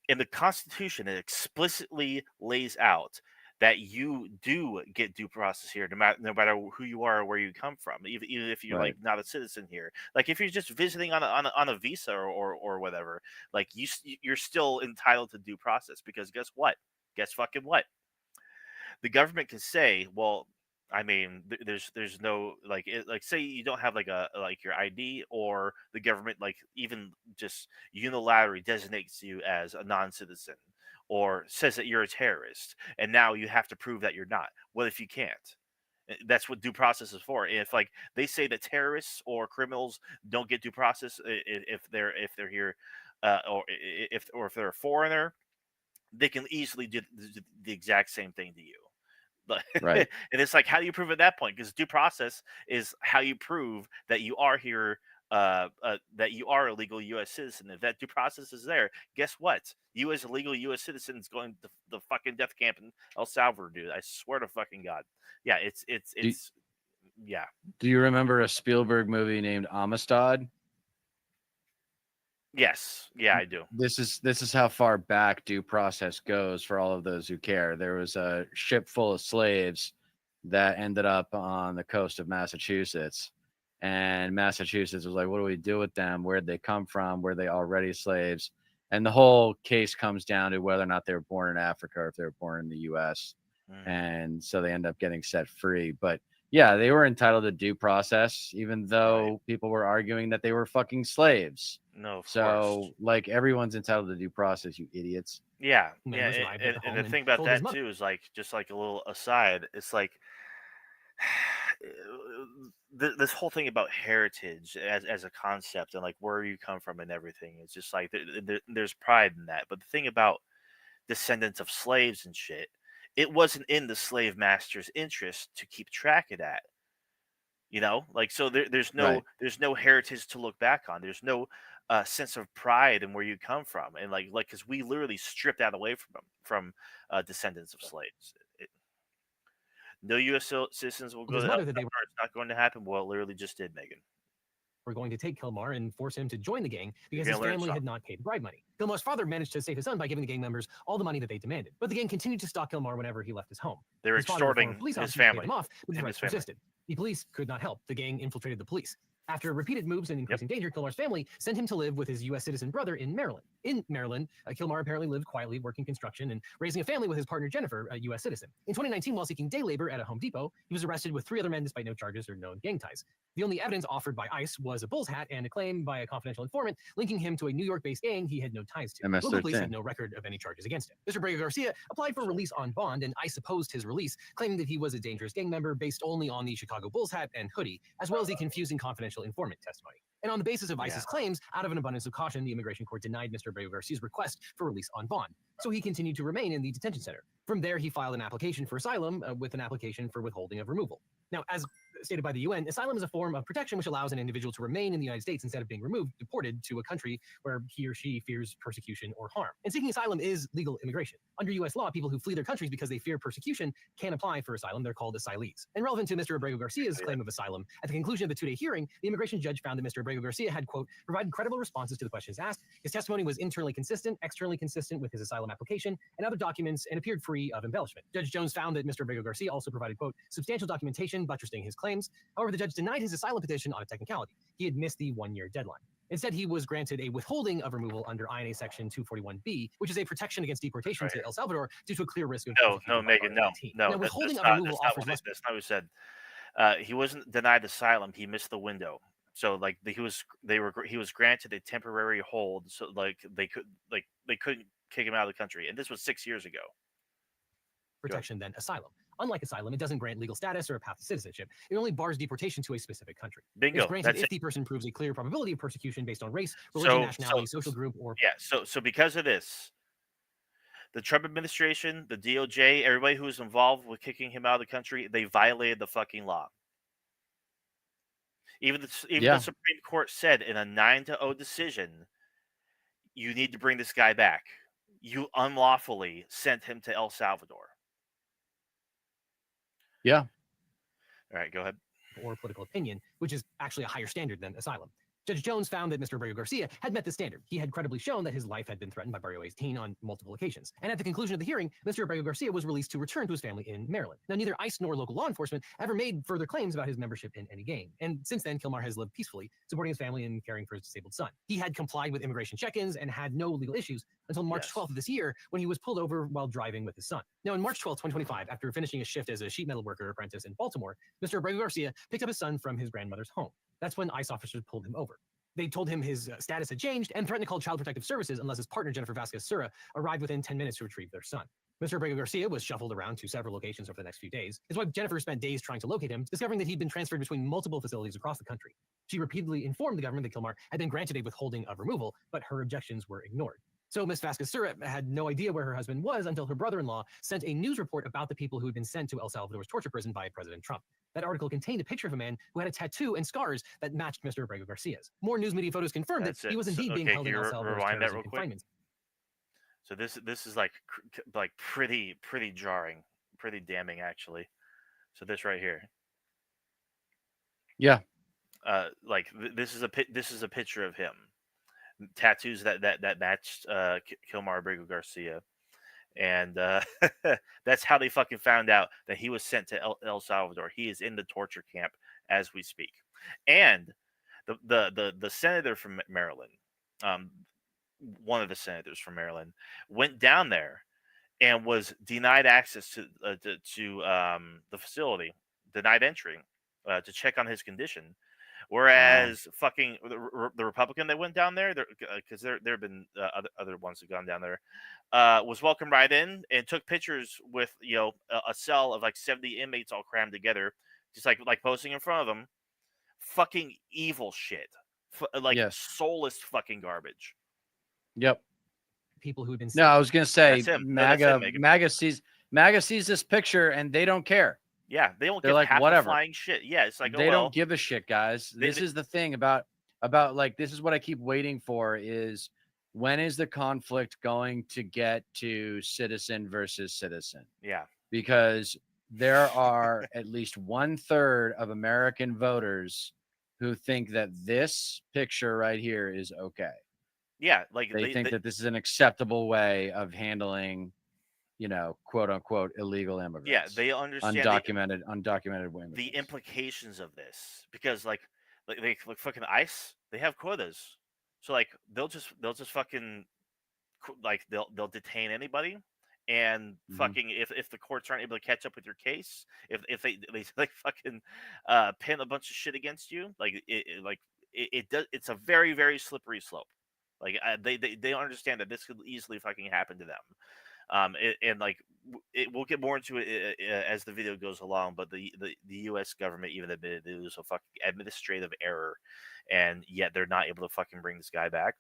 In the Constitution, it explicitly lays out that you do get due process here, no matter who you are or where you come from, even if you're Right. like not a citizen here. Like if you're just visiting on a visa or whatever, like you're still entitled to due process because guess what? Guess fucking what? The government can say, well, I mean, there's no like say you don't have like your ID, or the government like even just unilaterally designates you as a non-citizen or says that you're a terrorist, and now you have to prove that you're not. What if you can't? That's what due process is for. If like they say that terrorists or criminals don't get due process if they're here, or if they're a foreigner, they can easily do the exact same thing to you. Right. And it's like, how do you prove at that point? Because due process is how you prove that you are here, that you are a legal U.S. citizen. If that due process is there, guess what? You as a legal U.S. citizen is going to the fucking death camp in El Salvador, dude. I swear to fucking God. Yeah, it's yeah. Do you remember a Spielberg movie named Amistad? Yes, yeah, I do. This is how far back due process goes for all of those who care. There was a ship full of slaves that ended up on the coast of Massachusetts, and Massachusetts was like, what do we do with them? Where'd they come from? Were they already slaves? And the whole case comes down to whether or not they were born in Africa or if they were born in the US. And so they end up getting set free. But yeah, they were entitled to due process, even though people were arguing that they were fucking slaves. No, of So, course. like, everyone's entitled to due process, you idiots. Yeah, Members arrived at the and home the and thing about told his that mother. too is like, just like a little aside, it's like this whole thing about heritage as a concept and like where you come from and everything. It's just like there's pride in that. But the thing about descendants of slaves and shit, it wasn't in the slave master's interest to keep track of that. Like so there's Right. no heritage to look back on. There's no sense of pride in where you come from, and like because we literally stripped that away from descendants of slaves. No U.S. citizens will go His to mother El that they Salvador. It's not going to happen. Well, it literally just did, Megan. were going to take Kilmar and force him to join the gang because You're his gonna learn family had something. not paid bribe money. Kilmar's father managed to save his son by giving the gang members all the money that they demanded, but the gang continued to stalk Kilmar whenever he left his home. They were His father, a former extorting police his officer, paid family them off, but his and rights his family. persisted. The police could not help. The gang infiltrated the police. After repeated moves and increasing danger, Kilmar's family sent him to live with his U.S. citizen brother in Maryland. In Maryland, Kilmar apparently lived quietly, working construction and raising a family with his partner Jennifer, a U.S. citizen. In 2019, while seeking day labor at a Home Depot, he was arrested with 3 other men despite no charges or known gang ties. The only evidence offered by ICE was a bull's hat and a claim by a confidential informant linking him to a New York-based gang he had no ties to. MS-13. Local police had no record of any charges against him. Mr. Brego Garcia applied for release on bond, and ICE opposed his release, claiming that he was a dangerous gang member based only on the Chicago Bulls hat and hoodie, as well as the confusing confidential informant testimony. And on the basis of ICE's claims, out of an abundance of caution, the immigration court denied Mr. Brego Garcia's request for release on bond. So he continued to remain in the detention center. From there, he filed an application for asylum with an application for withholding of removal. Now, as stated by the UN, asylum is a form of protection which allows an individual to remain in the United States instead of being deported to a country where he or she fears persecution or harm. And seeking asylum is legal immigration. Under U.S. law, people who flee their countries because they fear persecution can apply for asylum. They're called asylees. And relevant to Mr. Abrego Garcia's claim of asylum, at the conclusion of the 2-day hearing, the immigration judge found that Mr. Abrego Garcia had, quote, provided credible responses to the questions asked. His testimony was internally consistent, externally consistent with his asylum application and other documents, and appeared free of embellishment. Judge Jones found that Mr. Abrego Garcia also provided, quote, substantial documentation buttressing his claims. However, the judge denied his asylum petition on a technicality. He had missed the 1-year deadline. Instead, he was granted a withholding of removal under INA Section 241B, which is a protection against deportation to El Salvador due to a clear risk of No, Megan, no. Now, withholding of removal offers less. That's not what he said. He wasn't denied asylum. He missed the window. So like he was granted a temporary hold. So like they couldn't kick him out of the country. And this was 6 years ago. Protection than asylum. Unlike asylum, it doesn't grant legal status or a path to citizenship. It only bars deportation to a specific country. Bingo. It's granted if the person proves a clear probability of persecution based on race, religion, nationality, social group, or So because of this, the Trump administration, the DOJ, everybody who was involved with kicking him out of the country, they violated the fucking law. Even the Yeah. Supreme Court said in a 9-0 decision, you need to bring this guy back. You unlawfully sent him to El Salvador. Yeah. All right, go ahead. Or political opinion, which is actually a higher standard than asylum. Judge Jones found that Mr. Abrego Garcia had met the standard. He had credibly shown that his life had been threatened by Barrio 18 on multiple occasions. And at the conclusion of the hearing, Mr. Abrego Garcia was released to return to his family in Maryland. Now, neither ICE nor local law enforcement ever made further claims about his membership in any gang. And since then, Kilmar has lived peacefully, supporting his family and caring for his disabled son. He had complied with immigration check-ins and had no legal issues until March 12th of this year, when he was pulled over while driving with his son. Now, on March 12th, 2025, after finishing a shift as a sheet metal worker apprentice in Baltimore, Mr. Abrego Garcia picked up his son from his grandmother's home. That's when ICE officers pulled him over. They told him his status had changed and threatened to call Child Protective Services unless his partner, Jennifer Vasquez-Sura, arrived within 10 minutes to retrieve their son. Mr. Abrego Garcia was shuffled around to several locations over the next few days. His wife, Jennifer, spent days trying to locate him, discovering that he'd been transferred between multiple facilities across the country. She repeatedly informed the government that Kilmar had been granted a withholding of removal, but her objections were ignored. So Ms. Vasquez-Sura had no idea where her husband was until her brother-in-law sent a news report about the people who had been sent to El Salvador's torture prison by President Trump. That article contained a picture of a man who had a tattoo and scars that matched Mr. Abrego Garcia's. More news media photos confirmed that he was indeed being held in El Salvador's terrorism confinement. So this is like pretty jarring, pretty damning actually. So this right here. Yeah. This is a picture of him. Tattoos that matched Kilmar Abrego Garcia, and that's how they fucking found out that he was sent to El Salvador. He is in the torture camp as we speak. And the senator from Maryland, one of the senators from Maryland, went down there and was denied access to the facility, denied entry to check on his condition. Whereas fucking the Republican that went down there, because there have been other ones that gone down there, was welcomed right in and took pictures with a cell of like 70 inmates all crammed together, just like posing in front of them. Fucking evil shit, soulless fucking garbage. Yep. People who had been. No, I was gonna say MAGA sees this picture and they don't care. Yeah, they don't They're give like, half whatever. the flying shit. Yeah, it's like they don't give a shit, guys. This is the thing about like, this is what I keep waiting for is, when is the conflict going to get to citizen versus citizen? Yeah. Because there are at least 1/3 of American voters who think that this picture right here is okay. Yeah, they think that this is an acceptable way of handling, quote unquote, illegal immigrants. Yeah, they understand undocumented immigrants. The implications of this, because like fucking ICE, they have quotas, so they'll just fucking they'll detain anybody, and fucking if the courts aren't able to catch up with your case, if they fucking pin a bunch of shit against you, it's a very, very slippery slope. They understand that this could easily fucking happen to them. We'll get more into it as the video goes along, but the U.S. government even admitted it was a fucking administrative error, and yet they're not able to fucking bring this guy back.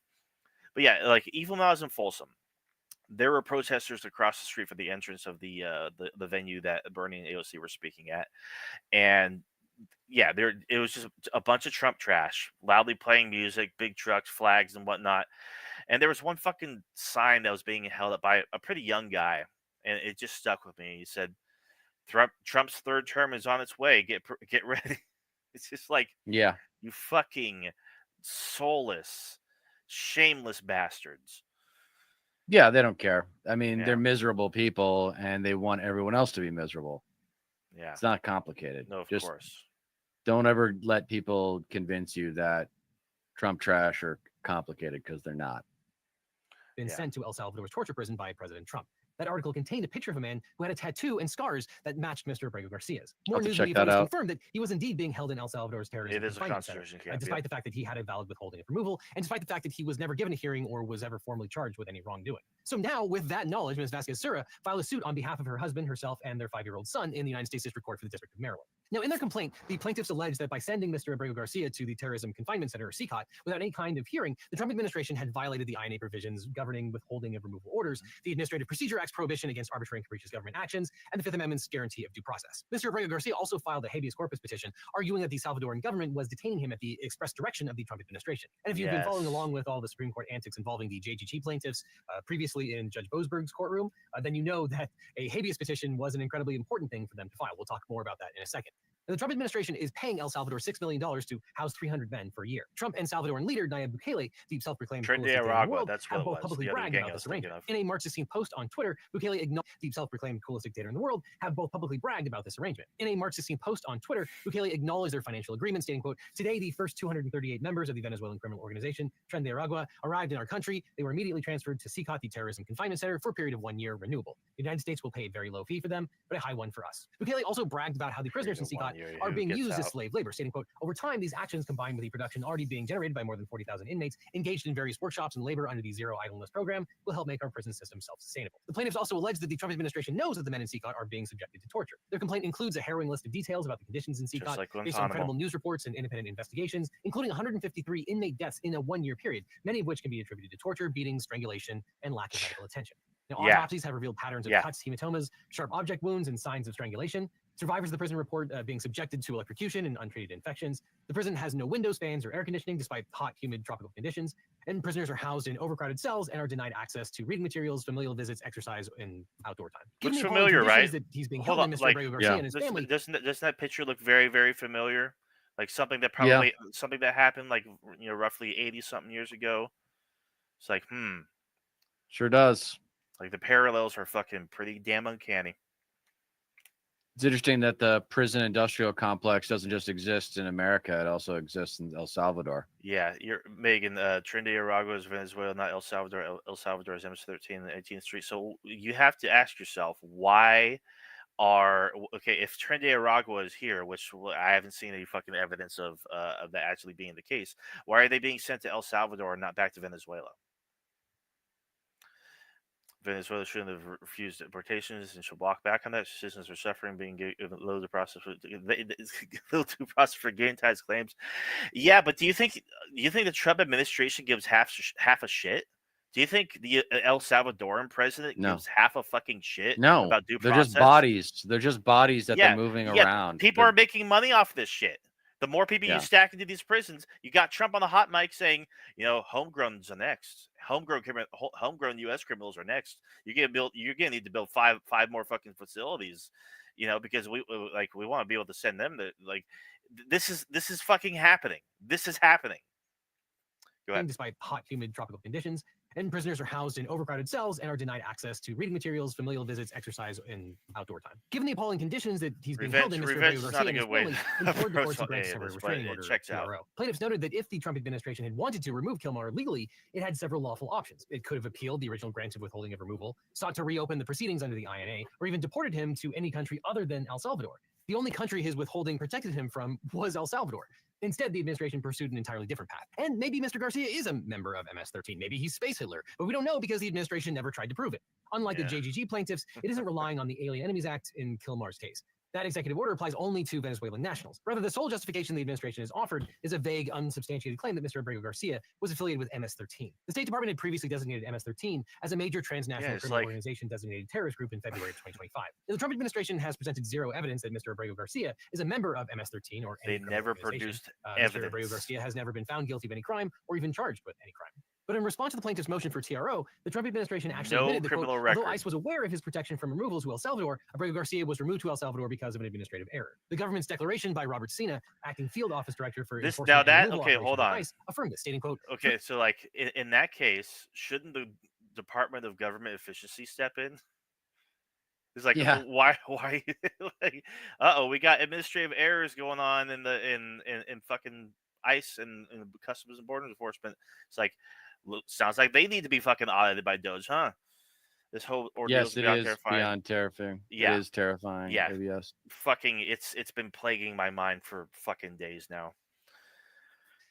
But yeah, even when I was in Folsom, there were protesters across the street for the entrance of the venue that Bernie and AOC were speaking at, and yeah, it was just a bunch of Trump trash, loudly playing music, big trucks, flags, and whatnot. And there was one fucking sign that was being held up by a pretty young guy, and it just stuck with me. He said, "Trump's third term is on its way. Get ready." It's just like, yeah, you fucking soulless, shameless bastards. Yeah, they don't care. I mean, they're miserable people, and they want everyone else to be miserable. Yeah, it's not complicated. No, of course. Don't ever let people convince you that Trump trash are complicated, because they're not. Been sent to El Salvador's torture prison by President Trump. That article contained a picture of a man who had a tattoo and scars that matched Mr. Abrego Garcia's. More news media photos confirmed that he was indeed being held in El Salvador's terrorism confinement center, despite the fact that he had a valid withholding of removal, and despite the fact that he was never given a hearing or was ever formally charged with any wrongdoing. So now, with that knowledge, Ms. Vasquez-Sura filed a suit on behalf of her husband, herself, and their 5-year-old son in the United States District Court for the District of Maryland. Now, in their complaint, the plaintiffs allege that by sending Mr. Abrego Garcia to the Terrorism Confinement Center, or CCOT, without any kind of hearing, the Trump administration had violated the INA provisions governing withholding of removal orders, the Administrative Procedure Act's prohibition against arbitrary and capricious government actions, and the Fifth Amendment's guarantee of due process. Mr. Abrego Garcia also filed a habeas corpus petition, arguing that the Salvadoran government was detaining him at the express direction of the Trump administration. And if you've been following along with all the Supreme Court antics involving the JGG plaintiffs previously in Judge Boasberg's courtroom, then you know that a habeas petition was an incredibly important thing for them to file. We'll talk more about that in a second. Now, the Trump administration is paying El Salvador $6 million to house 300 men for a year. Trump and Salvadoran leader Nayib Bukele, the self-proclaimed coolest dictator in the world, have both publicly bragged about this arrangement. In a March 16 post on Twitter, Bukele acknowledged the self-proclaimed coolest dictator in the world have both publicly bragged about this arrangement. In a March 16 post on Twitter, Bukele acknowledged their financial agreement, stating, quote, "Today, the first 238 members of the Venezuelan criminal organization, Tren de Aragua, arrived in our country. They were immediately transferred to CCOT, the Terrorism Confinement Center, for a period of 1 year, renewable. The United States will pay a very low fee for them, but a high one for us." Bukele also bragged about how the prisoners in CCOT are being used as slave labor, stating, quote, "Over time, these actions combined with the production already being generated by more than 40,000 inmates engaged in various workshops and labor under the Zero Idleness program will help make our prison system self-sustainable." The plaintiffs also allege that the Trump administration knows that the men in CCOT are being subjected to torture. Their complaint includes a harrowing list of details about the conditions in CCOT based on credible news reports and independent investigations, including 153 inmate deaths in a 1-year period, many of which can be attributed to torture, beating, strangulation, and lack of medical attention. Now, autopsies have revealed patterns of cuts, hematomas, sharp object wounds, and signs of strangulation. Survivors of the prison report being subjected to electrocution and untreated infections. The prison has no windows, fans, or air conditioning despite hot, humid, tropical conditions. And prisoners are housed in overcrowded cells and are denied access to reading materials, familial visits, exercise, and outdoor time. Looks familiar, right? That he's being held by Mr. Abrego Garcia and his family. Doesn't that picture look very, very familiar? Like something that probably something that happened like roughly 80-something years ago. It's like, Sure does. Like the parallels are fucking pretty damn uncanny. It's interesting that the prison industrial complex doesn't just exist in America; it also exists in El Salvador. Yeah, you're Megan. Tren de Aragua is Venezuela, not El Salvador. El Salvador is MS-13 and 18th Street. So you have to ask yourself, why if Tren de Aragua is here, which I haven't seen any fucking evidence of that actually being the case, why are they being sent to El Salvador and not back to Venezuela? Venezuela shouldn't have refused deportations and should walk back on that. Citizens are suffering, being given little due process for gain ties claims. Yeah, but do you think the Trump administration gives half a shit? Do you think the El Salvadoran president gives half a fucking shit about due process? They're just bodies. They're just bodies that they're moving around. People are making money off this shit. The more people you stack into these prisons, you got Trump on the hot mic saying, homegrowns are next. Homegrown U.S. criminals are next. You're gonna need to build five more fucking facilities, because we want to be able to send them to this is fucking happening. This is happening. Go ahead. Despite hot, humid, tropical conditions. And prisoners are housed in overcrowded cells and are denied access to reading materials, familial visits, exercise, and outdoor time. Given the appalling conditions that he's being held in, Mr. Abrego Garcia and his family implored the courts to grant temporary restraining order to TRO. Plaintiffs noted that if the Trump administration had wanted to remove Kilmar legally, it had several lawful options. It could have appealed the original grant of withholding of removal, sought to reopen the proceedings under the INA, or even deported him to any country other than El Salvador. The only country his withholding protected him from was El Salvador. Instead, the administration pursued an entirely different path. And maybe Mr. Garcia is a member of MS-13. Maybe he's Space Hitler, but we don't know because the administration never tried to prove it. Unlike the JGG plaintiffs, it isn't relying on the Alien Enemies Act in Kilmar's case. That executive order applies only to Venezuelan nationals. Rather, the sole justification the administration has offered is a vague, unsubstantiated claim that Mr. Abrego Garcia was affiliated with MS-13. The State Department had previously designated MS-13 as a major transnational criminal organization designated terrorist group in February of 2025. The Trump administration has presented zero evidence that Mr. Abrego Garcia is a member of MS-13 or any criminal organization. They never produced evidence. Mr. Abrego Garcia has never been found guilty of any crime or even charged with any crime. But in response to the plaintiff's motion for TRO, the Trump administration actually admitted that, quote, although ICE was aware of his protection from removal to El Salvador, Abrego Garcia was removed to El Salvador because of an administrative error. The government's declaration by Robert Sina, acting field office director for enforcement and removal operations for ICE, affirmed this, stating, quote, okay, so in that case, shouldn't the Department of Government Efficiency step in? It's like, why? We got administrative errors going on in fucking ICE and Customs and Border Enforcement. It's like, sounds like they need to be fucking audited by DOJ, huh? This whole ordeal is beyond terrifying. Yeah, it is terrifying. Yeah, yes. Fucking, it's been plaguing my mind for fucking days now.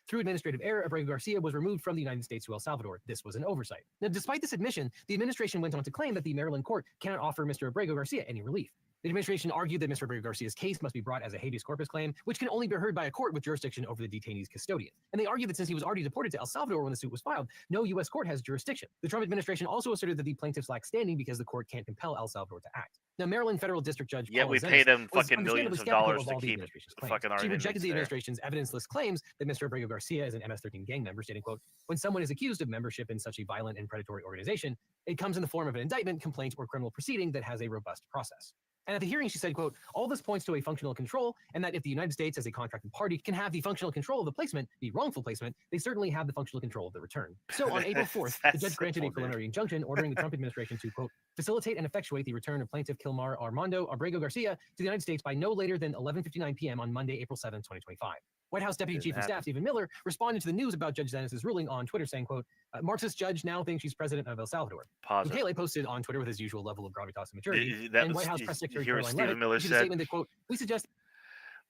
Through administrative error, Abrego Garcia was removed from the United States to El Salvador. This was an oversight. Now, despite this admission, the administration went on to claim that the Maryland court cannot offer Mr. Abrego Garcia any relief. The administration argued that Mr. Abrego Garcia's case must be brought as a habeas corpus claim, which can only be heard by a court with jurisdiction over the detainee's custodian. And they argued that since he was already deported to El Salvador when the suit was filed, no U.S. court has jurisdiction. The Trump administration also asserted that the plaintiffs lack standing because the court can't compel El Salvador to act. Now, Maryland Federal District Judge Yeah, Paula we Zenas paid him was fucking millions of dollars to all the keep administration's claims. fucking our She rejected the there. administration's evidence-less claims that Mr. Abrego Garcia is an MS-13 gang member, stating, quote, when someone is accused of membership in such a violent and predatory organization, it comes in the form of an indictment, complaint, or criminal proceeding that has a robust process. And at the hearing, she said, quote, all this points to a functional control, and that if the United States as a contracting party can have the functional control of the placement, the wrongful placement, they certainly have the functional control of the return. So on April 4th, the judge granted a preliminary injunction ordering the Trump administration to, quote, facilitate and effectuate the return of plaintiff Kilmar Armando Abrego Garcia to the United States by no later than 11:59 p.m. on Monday, April 7, 2025. White House Deputy Chief of Staff Stephen Miller responded to the news about Judge Zenas' ruling on Twitter, saying, quote, Marxist judge now thinks she's president of El Salvador. Bukele posted on Twitter with his usual level of gravitas and maturity. And White House Press Secretary Caroline Leavitt Miller issued a statement that, quote, we suggest...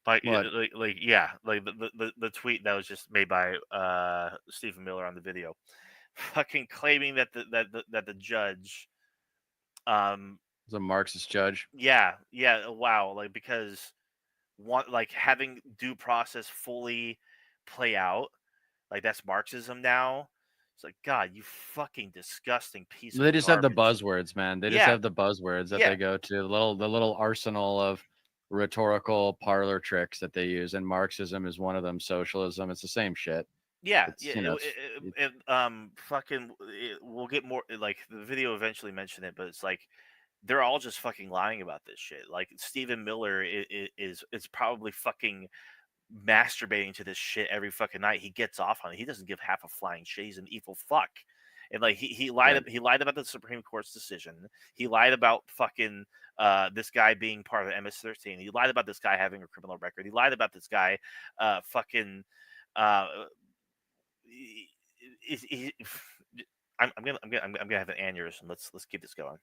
the tweet that was just made by Stephen Miller on the video, fucking claiming that the judge was a Marxist judge. Wow, like because having due process fully play out, like that's Marxism now. It's like, God, you fucking disgusting piece of garbage. They just have the buzzwords, man. They just have the buzzwords that they go to, the little arsenal of rhetorical parlor tricks that they use, and Marxism is one of them. Socialism, it's the same shit. We'll get more, like the video eventually mentioned it, but it's like they're all just fucking lying about this shit. Like Stephen Miller is probably fucking masturbating to this shit every fucking night. He gets off on it. He doesn't give half a flying shit. He's an evil fuck. And like he lied. He lied about the Supreme Court's decision. He lied about fucking this guy being part of MS-13. He lied about this guy having a criminal record. He lied about this guy fucking. I'm gonna have an aneurysm. Let's keep this going.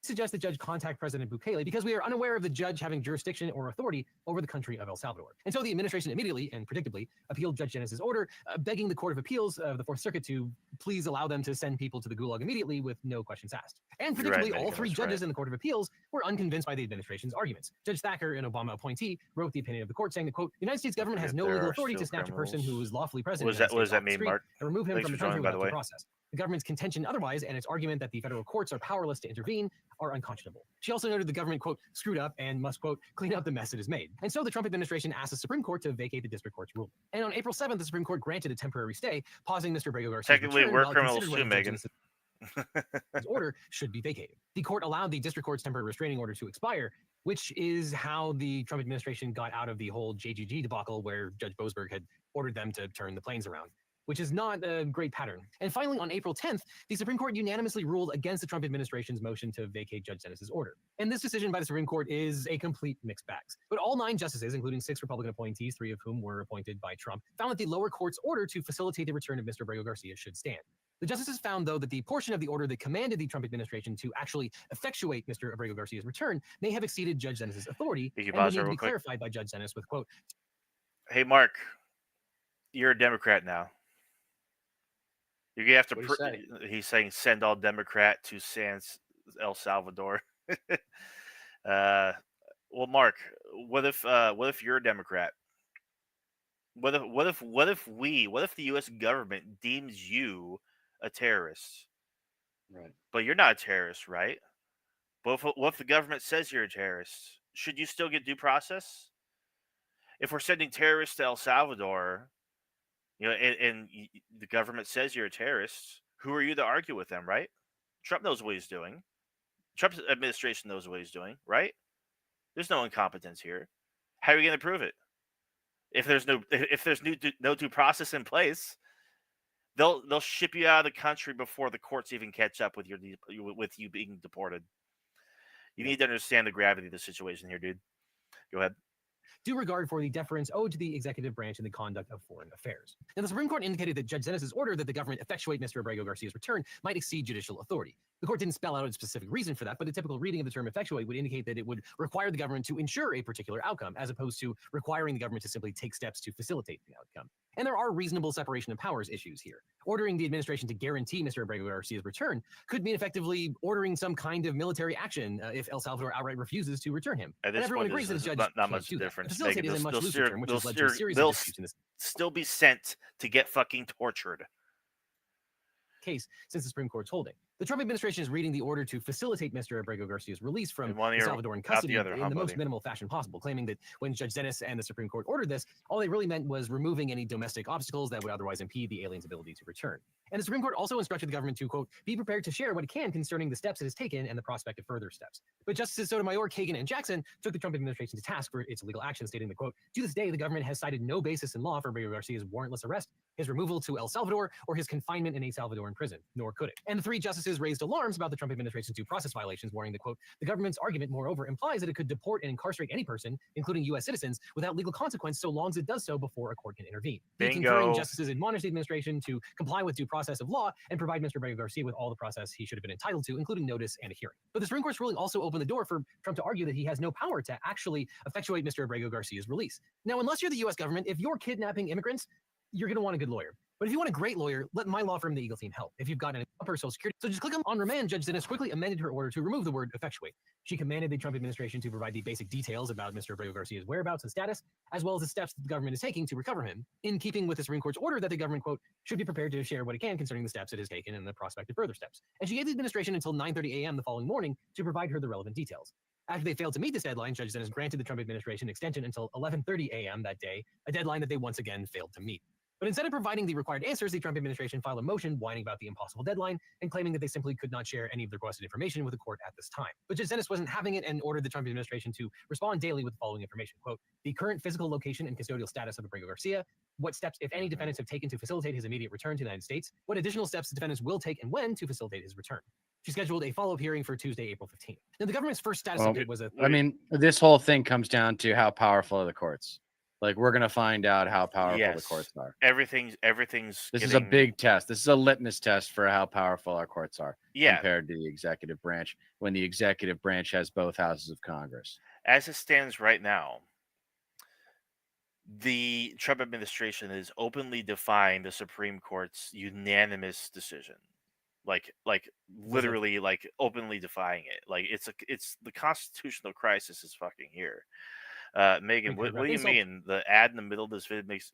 Suggest the judge contact President Bukele because we are unaware of the judge having jurisdiction or authority over the country of El Salvador. And so the administration immediately and predictably appealed Judge Zenas' order, begging the Court of Appeals of the Fourth Circuit to please allow them to send people to the gulag immediately with no questions asked. And predictably, all three judges in the Court of Appeals were unconvinced by the administration's arguments. Judge Thacker, an Obama appointee, wrote the opinion of the court saying that, quote, the United States government has no legal authority to snatch a person who is lawfully present what does that mean, Mark? And remove him from the country without due process. The government's contention otherwise, and its argument that the federal courts are powerless to intervene, are unconscionable. She also noted the government, quote, screwed up and must, quote, clean up the mess it has made. And so the Trump administration asked the Supreme Court to vacate the district court's ruling. And on April 7th, the Supreme Court granted a temporary stay, pausing Mr. Abrego Garcia's Technically, we're criminals too, Megan. His order should be vacated. The court allowed the district court's temporary restraining order to expire, which is how the Trump administration got out of the whole JGG debacle where Judge Boasberg had ordered them to turn the planes around, which is not a great pattern. And finally, on April 10th, the Supreme Court unanimously ruled against the Trump administration's motion to vacate Judge Zenas' order. And this decision by the Supreme Court is a complete mixed bag. But all 9 justices, including 6 Republican appointees, 3 of whom were appointed by Trump, found that the lower court's order to facilitate the return of Mr. Abrego Garcia should stand. The justices found, though, that the portion of the order that commanded the Trump administration to actually effectuate Mr. Abrego Garcia's return may have exceeded Judge Zenas' authority and would need to be clarified by Judge Zenas with, quote, hey, Mark, you're a Democrat now. You're gonna have to. He's saying send all Democrat to El Salvador. Well, Mark, what if you're a Democrat? What if the U.S. government deems you a terrorist? Right. But you're not a terrorist, right? But what if the government says you're a terrorist? Should you still get due process? If we're sending terrorists to El Salvador, you know, and the government says you're a terrorist, who are you to argue with them, right? Trump knows what he's doing. Trump's administration knows what he's doing, right? There's no incompetence here. How are you going to prove it? If there's no due process in place, they'll ship you out of the country before the courts even catch up with you being deported. You need to understand the gravity of the situation here, dude. Go ahead. due regard for the deference owed to the executive branch in the conduct of foreign affairs. Now, the Supreme Court indicated that Judge Dennis's order that the government effectuate Mr. Abrego Garcia's return might exceed judicial authority. The court didn't spell out a specific reason for that, but a typical reading of the term effectuate would indicate that it would require the government to ensure a particular outcome, as opposed to requiring the government to simply take steps to facilitate the outcome. And there are reasonable separation of powers issues here. Ordering the administration to guarantee Mr. Abrego Garcia's return could mean effectively ordering some kind in military action if El Salvador outright refuses to return him. At And this everyone point, agrees that there's the judge not can't much do that. difference. Facilitate is a much looser term, which has led to a series of disputes in this still be sent to get fucking tortured. case since the Supreme Court's holding. The Trump administration is reading the order to facilitate Mr. Abrego Garcia's release from El Salvador in custody in the most minimal fashion possible, claiming that when Judge Dennis and the Supreme Court ordered this, all they really meant was removing any domestic obstacles that would otherwise impede the alien's ability to return. And the Supreme Court also instructed the government to, quote, be prepared to share what it can concerning the steps it has taken and the prospect of further steps. But Justices Sotomayor, Kagan, and Jackson took the Trump administration to task for its illegal action, stating that, quote, to this day, the government has cited no basis in law for Abrego Garcia's warrantless arrest, his removal to El Salvador, or his confinement in a Salvadoran prison, nor could it. And the three justices raised alarms about the Trump administration's due process violations, warning that, quote, the government's argument, moreover, implies that it could deport and incarcerate any person, including U.S. citizens, without legal consequence so long as it does so before a court can intervene. The concurring justices admonished the administration to comply with due process of law and provide Mr. Abrego Garcia with all the process he should have been entitled to, including notice and a hearing. But the Supreme Court's ruling also opened the door for Trump to argue that he has no power to actually effectuate Mr. Abrego Garcia's release. Now, unless you're the U.S. government, if you're kidnapping immigrants, you're going to want a good lawyer. But if you want a great lawyer, let my law firm, the Eagle Team, help. If you've got an upper Social Security, so just click on remand. Judge Dennis quickly amended her order to remove the word effectuate. She commanded the Trump administration to provide the basic details about Mr. Abrego Garcia's whereabouts and status, as well as the steps that the government is taking to recover him, in keeping with the Supreme Court's order that the government, quote, should be prepared to share what it can concerning the steps it has taken and the prospect of further steps. And she gave the administration until 9:30 a.m. the following morning to provide her the relevant details. After they failed to meet this deadline, Judge Dennis granted the Trump administration extension until 11:30 a.m. that day, a deadline that they once again failed to meet. But instead of providing the required answers, the Trump administration filed a motion whining about the impossible deadline and claiming that they simply could not share any of the requested information with the court at this time. But Judge Dennis wasn't having it and ordered the Trump administration to respond daily with the following information, quote, the current physical location and custodial status of Abrego Garcia, what steps, if any, defendants have taken to facilitate his immediate return to the United States, what additional steps the defendants will take and when to facilitate his return. She scheduled a follow-up hearing for Tuesday, April 15th. Now, the government's first status update was I mean, this whole thing comes down to how powerful are the courts. Like, we're going to find out how powerful the courts are. Everything's. This is a big test. This is a litmus test for how powerful our courts are compared to the executive branch, when the executive branch has both houses of Congress. As it stands right now, the Trump administration is openly defying the Supreme Court's unanimous decision. Like literally, like openly defying it. Like it's the constitutional crisis is fucking here. Megan, what do you mean? The ad in the middle of this video makes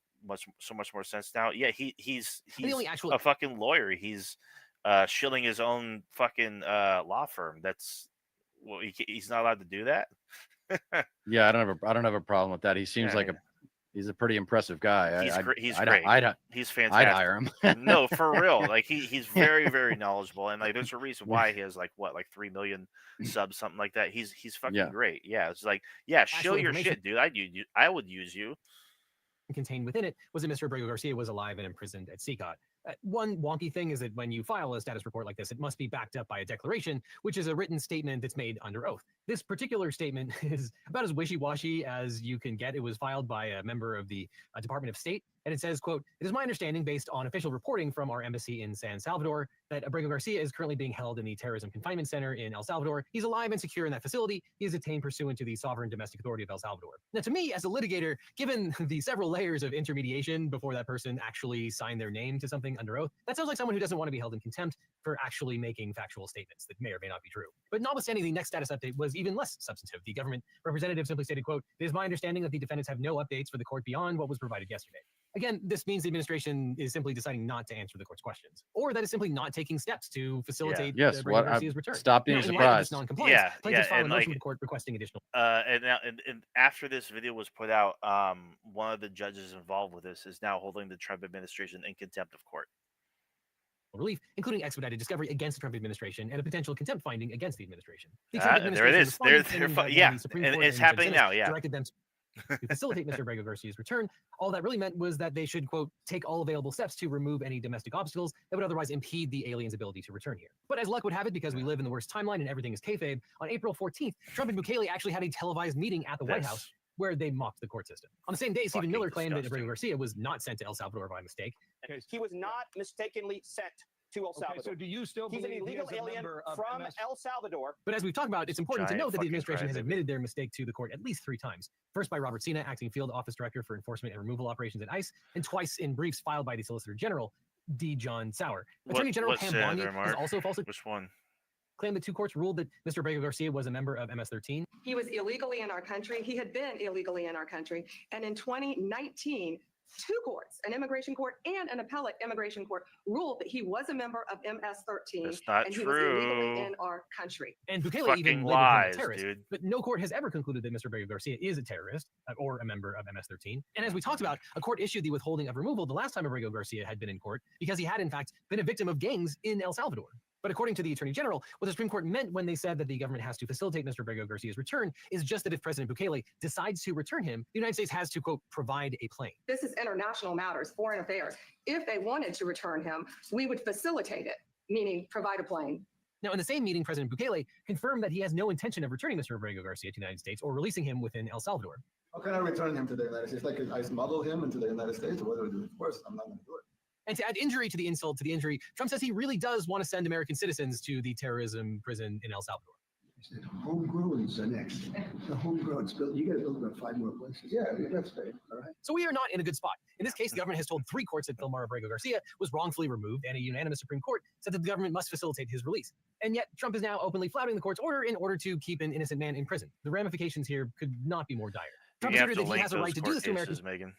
so much more sense now. Yeah, he's a fucking lawyer. He's shilling his own fucking law firm. That's he's not allowed to do that. Yeah, I don't have a problem with that. He seems like he's a pretty impressive guy. He's great. He's fantastic. I'd hire him. No, for real. Like he's very, very knowledgeable, and like there's a reason why he has like 3 million subs, something like that. He's fucking great. Yeah, it's like show your shit, dude. I would use you. Contained within it was that Mr. Abrego Garcia was alive and imprisoned at CECOT. One wonky thing is that when you file a status report like this, it must be backed up by a declaration, which is a written statement that's made under oath. This particular statement is about as wishy-washy as you can get. It was filed by a member of the Department of State, and it says, quote, it is my understanding, based on official reporting from our embassy in San Salvador, that Abrego Garcia is currently being held in the Terrorism Confinement Center in El Salvador. He's alive and secure in that facility. He is detained pursuant to the Sovereign Domestic Authority of El Salvador. Now, to me, as a litigator, given the several layers of intermediation before that person actually signed their name to something under oath, that sounds like someone who doesn't want to be held in contempt for actually making factual statements that may or may not be true. But notwithstanding, the next status update was even less substantive. The government representative simply stated, quote, it is my understanding that the defendants have no updates for the court beyond what was provided yesterday. Again, this means the administration is simply deciding not to answer the court's questions, or that is simply not taking steps to facilitate Abrego Garcia's return. Stop being surprised. Plaintiffs filed a motion with the court requesting additional. And after this video was put out, one of the judges involved with this is now holding the Trump administration in contempt of court. Relief, including expedited discovery against the Trump administration and a potential contempt finding against the administration. There it is. And it's happening now. Yeah. Directed them to facilitate Mr. Abrego Garcia's return. All that really meant was that they should, quote, take all available steps to remove any domestic obstacles that would otherwise impede the alien's ability to return here. But as luck would have it, because we live in the worst timeline and everything is kayfabe, on April 14th, Trump and Bukele actually had a televised meeting at the White House where they mocked the court system. On the same day, Stephen Fucking Miller claimed that disgusting. Abrego Garcia was not sent to El Salvador by mistake. He was not mistakenly sent to El Salvador. So do you still He's an believe he illegal is a alien member of from MS? El Salvador. But as we've talked about, it's important to Giant note that the fucking administration has crybaby. admitted their mistake to the court at least 3 times. First by Robert Sena, acting field office director for enforcement and removal operations at ICE, and twice in briefs filed by the Solicitor General, D. John Sauer. Attorney General what Pam senator, Bondi has Mark? also falsely Which one? claimed the 2 courts ruled that Mr. Abrego Garcia was a member of MS-13. He was illegally in our country. He had been illegally in our country. And in 2019, 2 courts, an immigration court and an appellate immigration court, ruled that he was a member of MS-13 That's not and he was illegally true. in our country. And Bukele Fucking even labeled him lies, a terrorist. dude. But no court has ever concluded that Mr. Abrego Garcia is a terrorist or a member of MS-13. And as we talked about, a court issued the withholding of removal the last time Abrego Garcia had been in court because he had, in fact, been a victim of gangs in El Salvador. But according to the Attorney General, what the Supreme Court meant when they said that the government has to facilitate Mr. Abrego Garcia's return is just that if President Bukele decides to return him, the United States has to, quote, provide a plane. This is international matters, foreign affairs. If they wanted to return him, we would facilitate it, meaning provide a plane. Now, in the same meeting, President Bukele confirmed that he has no intention of returning Mr. Abrego Garcia to the United States or releasing him within El Salvador. How can I return him to the United States? Like I smuggle him into the United States, or what do I do? Of course, I'm not going to do it. And to add injury to the insult to the injury, Trump says he really does want to send American citizens to the terrorism prison in El Salvador. Homegrown is the next. The homegrown built. You got to build about 5 more places. Yeah, that's fair. All right. So we are not in a good spot. In this case, the government has told 3 courts that Vilmar Abrego Garcia was wrongfully removed, and a unanimous Supreme Court said that the government must facilitate his release. And yet, Trump is now openly flouting the court's order in order to keep an innocent man in prison. The ramifications here could not be more dire. Trump You have asserted to that he link has a right those to do court this to American cases, Megan.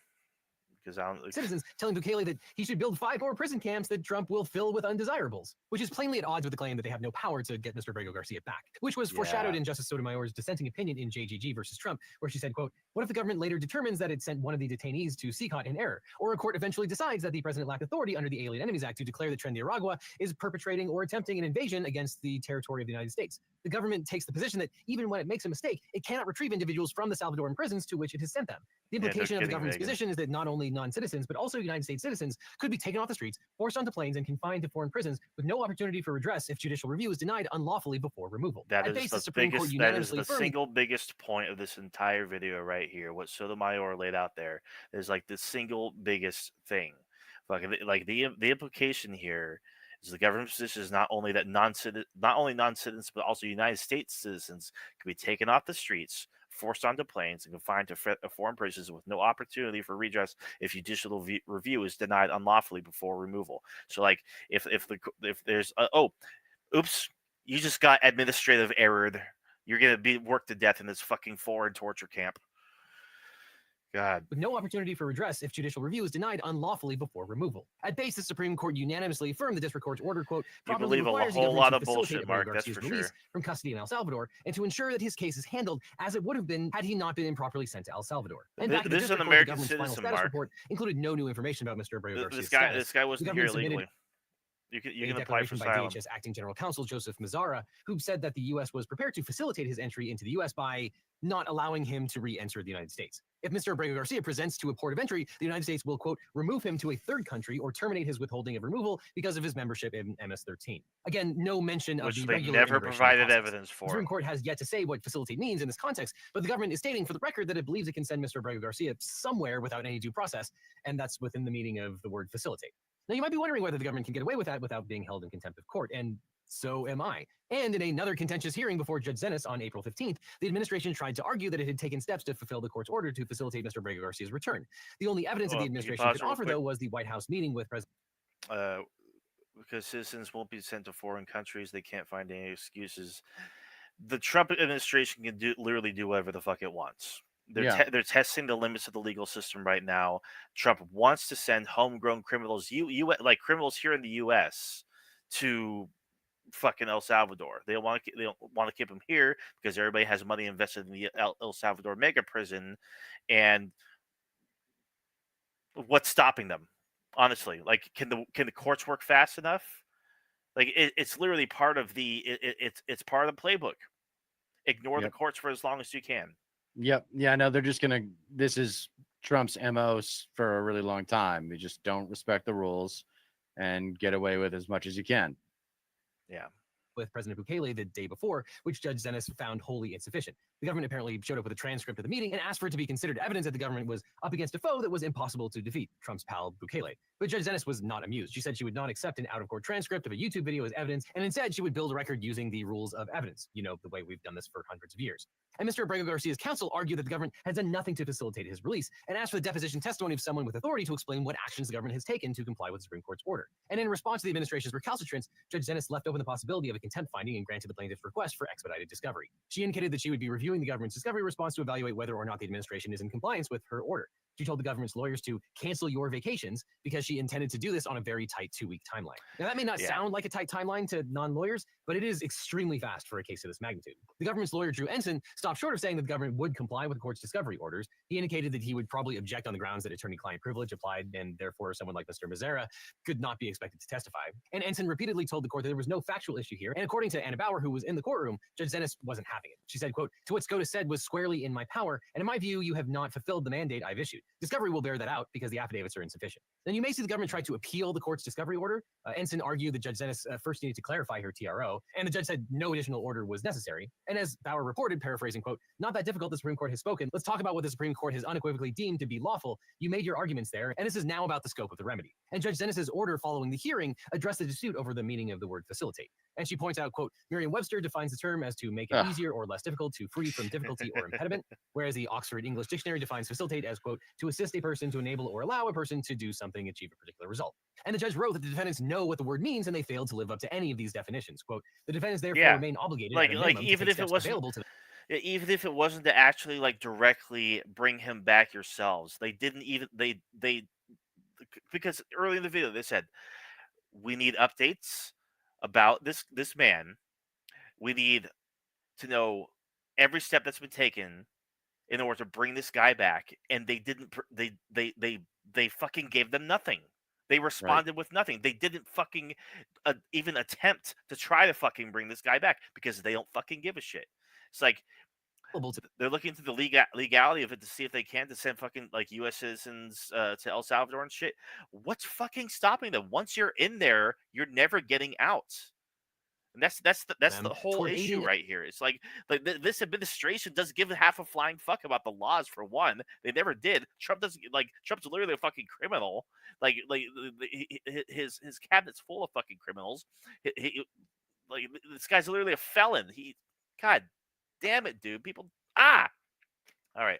Because I don't. citizens, telling Bukele that he should build 5 more prison camps that Trump will fill with undesirables, which is plainly at odds with the claim that they have no power to get Mr. Abrego Garcia back, which was foreshadowed in Justice Sotomayor's dissenting opinion in JGG versus Trump, where she said, quote, what if the government later determines that it sent one of the detainees to CCOT in error, or a court eventually decides that the president lacked authority under the Alien Enemies Act to declare that Nicaragua is perpetrating or attempting an invasion against the territory of the United States? The government takes the position that even when it makes a mistake, it cannot retrieve individuals from the Salvadoran prisons to which it has sent them. The implication of the government's position is that not only non-citizens, but also United States citizens could be taken off the streets, forced onto planes, and confined to foreign prisons with no opportunity for redress if judicial review is denied unlawfully before removal. That At is base, the Supreme Court biggest. That is unanimously the affirmed single biggest point of this entire video right here. What Sotomayor laid out there is like the single biggest thing. Like the implication here is the government's position is not only that non-citizens, but also United States citizens can be taken off the streets, forced onto planes, and confined to foreign prisons with no opportunity for redress if judicial review is denied unlawfully before removal. So, like, if there's oops, you just got administrative errored, you're gonna be worked to death in this fucking foreign torture camp. God. With no opportunity for redress if judicial review is denied unlawfully before removal. At base, the Supreme Court unanimously affirmed the district court's order, quote, You properly believe a requires the whole government lot to of facilitate bullshit, Mark, Abrego that's Garcia's for release sure. from custody in El Salvador, and to ensure that his case is handled as it would have been had he not been improperly sent to El Salvador. In fact, the This is an district court, the American government's final citizen, status Mark. report included no new information about Mr. Abrego Garcia's This guy The wasn't here government submitted illegally. You a can apply for declaration by asylum. DHS acting general counsel Joseph Mazzara, who said that the U.S. was prepared to facilitate his entry into the U.S. by not allowing him to re-enter the United States. If Mr. Abrego Garcia presents to a port of entry, the United States will, quote, remove him to a third country or terminate his withholding of removal because of his membership in MS-13. Again, no mention of Which the they regular never immigration provided process. evidence The for. Supreme Court has yet to say what facilitate means in this context, but the government is stating for the record that it believes it can send Mr. Abrego Garcia somewhere without any due process, and that's within the meaning of the word facilitate. Now, you might be wondering whether the government can get away with that without being held in contempt of court, and so am I. And in another contentious hearing before Judge Zenas on April 15th, the administration tried to argue that it had taken steps to fulfill the court's order to facilitate Mr. Abrego Garcia's return. The only evidence that the administration could offer, though, was the White House meeting with President. Because citizens won't be sent to foreign countries, they can't find any excuses. The Trump administration can literally do whatever the fuck it wants. They're testing the limits of the legal system right now. Trump wants to send homegrown criminals, like criminals here in the U.S., to fucking El Salvador. They want to keep them here because everybody has money invested in the El Salvador mega prison. And what's stopping them? Honestly, like, can the courts work fast enough? Like, it's literally part of it's part of the playbook. Ignore the courts for as long as you can. Yep. Yeah, no, they're just going to, this is Trump's MO for a really long time. You just don't respect the rules and get away with as much as you can. Yeah. With President Bukele the day before, which Judge Zenas found wholly insufficient. The government apparently showed up with a transcript of the meeting and asked for it to be considered evidence that the government was up against a foe that was impossible to defeat, Trump's pal Bukele. But Judge Dennis was not amused. She said she would not accept an out-of-court transcript of a YouTube video as evidence, and instead she would build a record using the rules of evidence, the way we've done this for hundreds of years. And Mr. Abrego Garcia's counsel argued that the government has done nothing to facilitate his release and asked for the deposition testimony of someone with authority to explain what actions the government has taken to comply with the Supreme Court's order. And in response to the administration's recalcitrance, Judge Dennis left open the possibility of a contempt finding and granted the plaintiff's request for expedited discovery. She indicated that she would be reviewing the government's discovery response to evaluate whether or not the administration is in compliance with her order. She told the government's lawyers to cancel your vacations because she intended to do this on a very tight 2-week timeline. Now, that may not sound like a tight timeline to non-lawyers, but it is extremely fast for a case of this magnitude. The government's lawyer, Drew Ensign, stopped short of saying that the government would comply with the court's discovery orders. He indicated that he would probably object on the grounds that attorney-client privilege applied, and therefore someone like Mr. Mazzara could not be expected to testify. And Ensign repeatedly told the court that there was no factual issue here, and according to Anna Bauer, who was in the courtroom, Judge Dennis wasn't having it. She said, quote, "To what SCOTUS said was squarely in my power, and in my view, you have not fulfilled the mandate I've issued. Discovery will bear that out because the affidavits are insufficient." Then you may see the government try to appeal the court's discovery order. Ensign argued that Judge Dennis first needed to clarify her TRO, and the judge said no additional order was necessary. And as Bauer reported, paraphrasing, quote, "Not that difficult, the Supreme Court has spoken. Let's talk about what the Supreme Court has unequivocally deemed to be lawful. You made your arguments there, and this is now about the scope of the remedy." And Judge Dennis's order following the hearing addressed the dispute over the meaning of the word facilitate. And she points out, quote, "Merriam-Webster defines the term as to make it easier or less difficult, to free from difficulty or impediment, whereas the Oxford English Dictionary defines facilitate as, quote, to assist a person, to enable or allow a person to do something, achieve a particular result." And the judge wrote that the defendants know what the word means and they failed to live up to any of these definitions. Quote, "The defendants therefore remain obligated at a minimum to even take if it steps wasn't available to them." even if it wasn't to actually directly bring him back yourselves, they didn't even they because early in the video they said, "We need updates about this man. We need to know every step that's been taken in order to bring this guy back," and they didn't. They fucking gave them nothing. They responded with nothing. They didn't fucking even attempt to try to fucking bring this guy back because they don't fucking give a shit. It's like they're looking into the legality of it to see if they can to send fucking U.S. citizens to El Salvador and shit. What's fucking stopping them? Once you're in there, you're never getting out. And that's the whole issue right here. It's like this administration doesn't give half a flying fuck about the laws. For one, they never did. Trump doesn't Trump's literally a fucking criminal. His cabinet's full of fucking criminals. This guy's literally a felon. God damn it, dude. People. All right.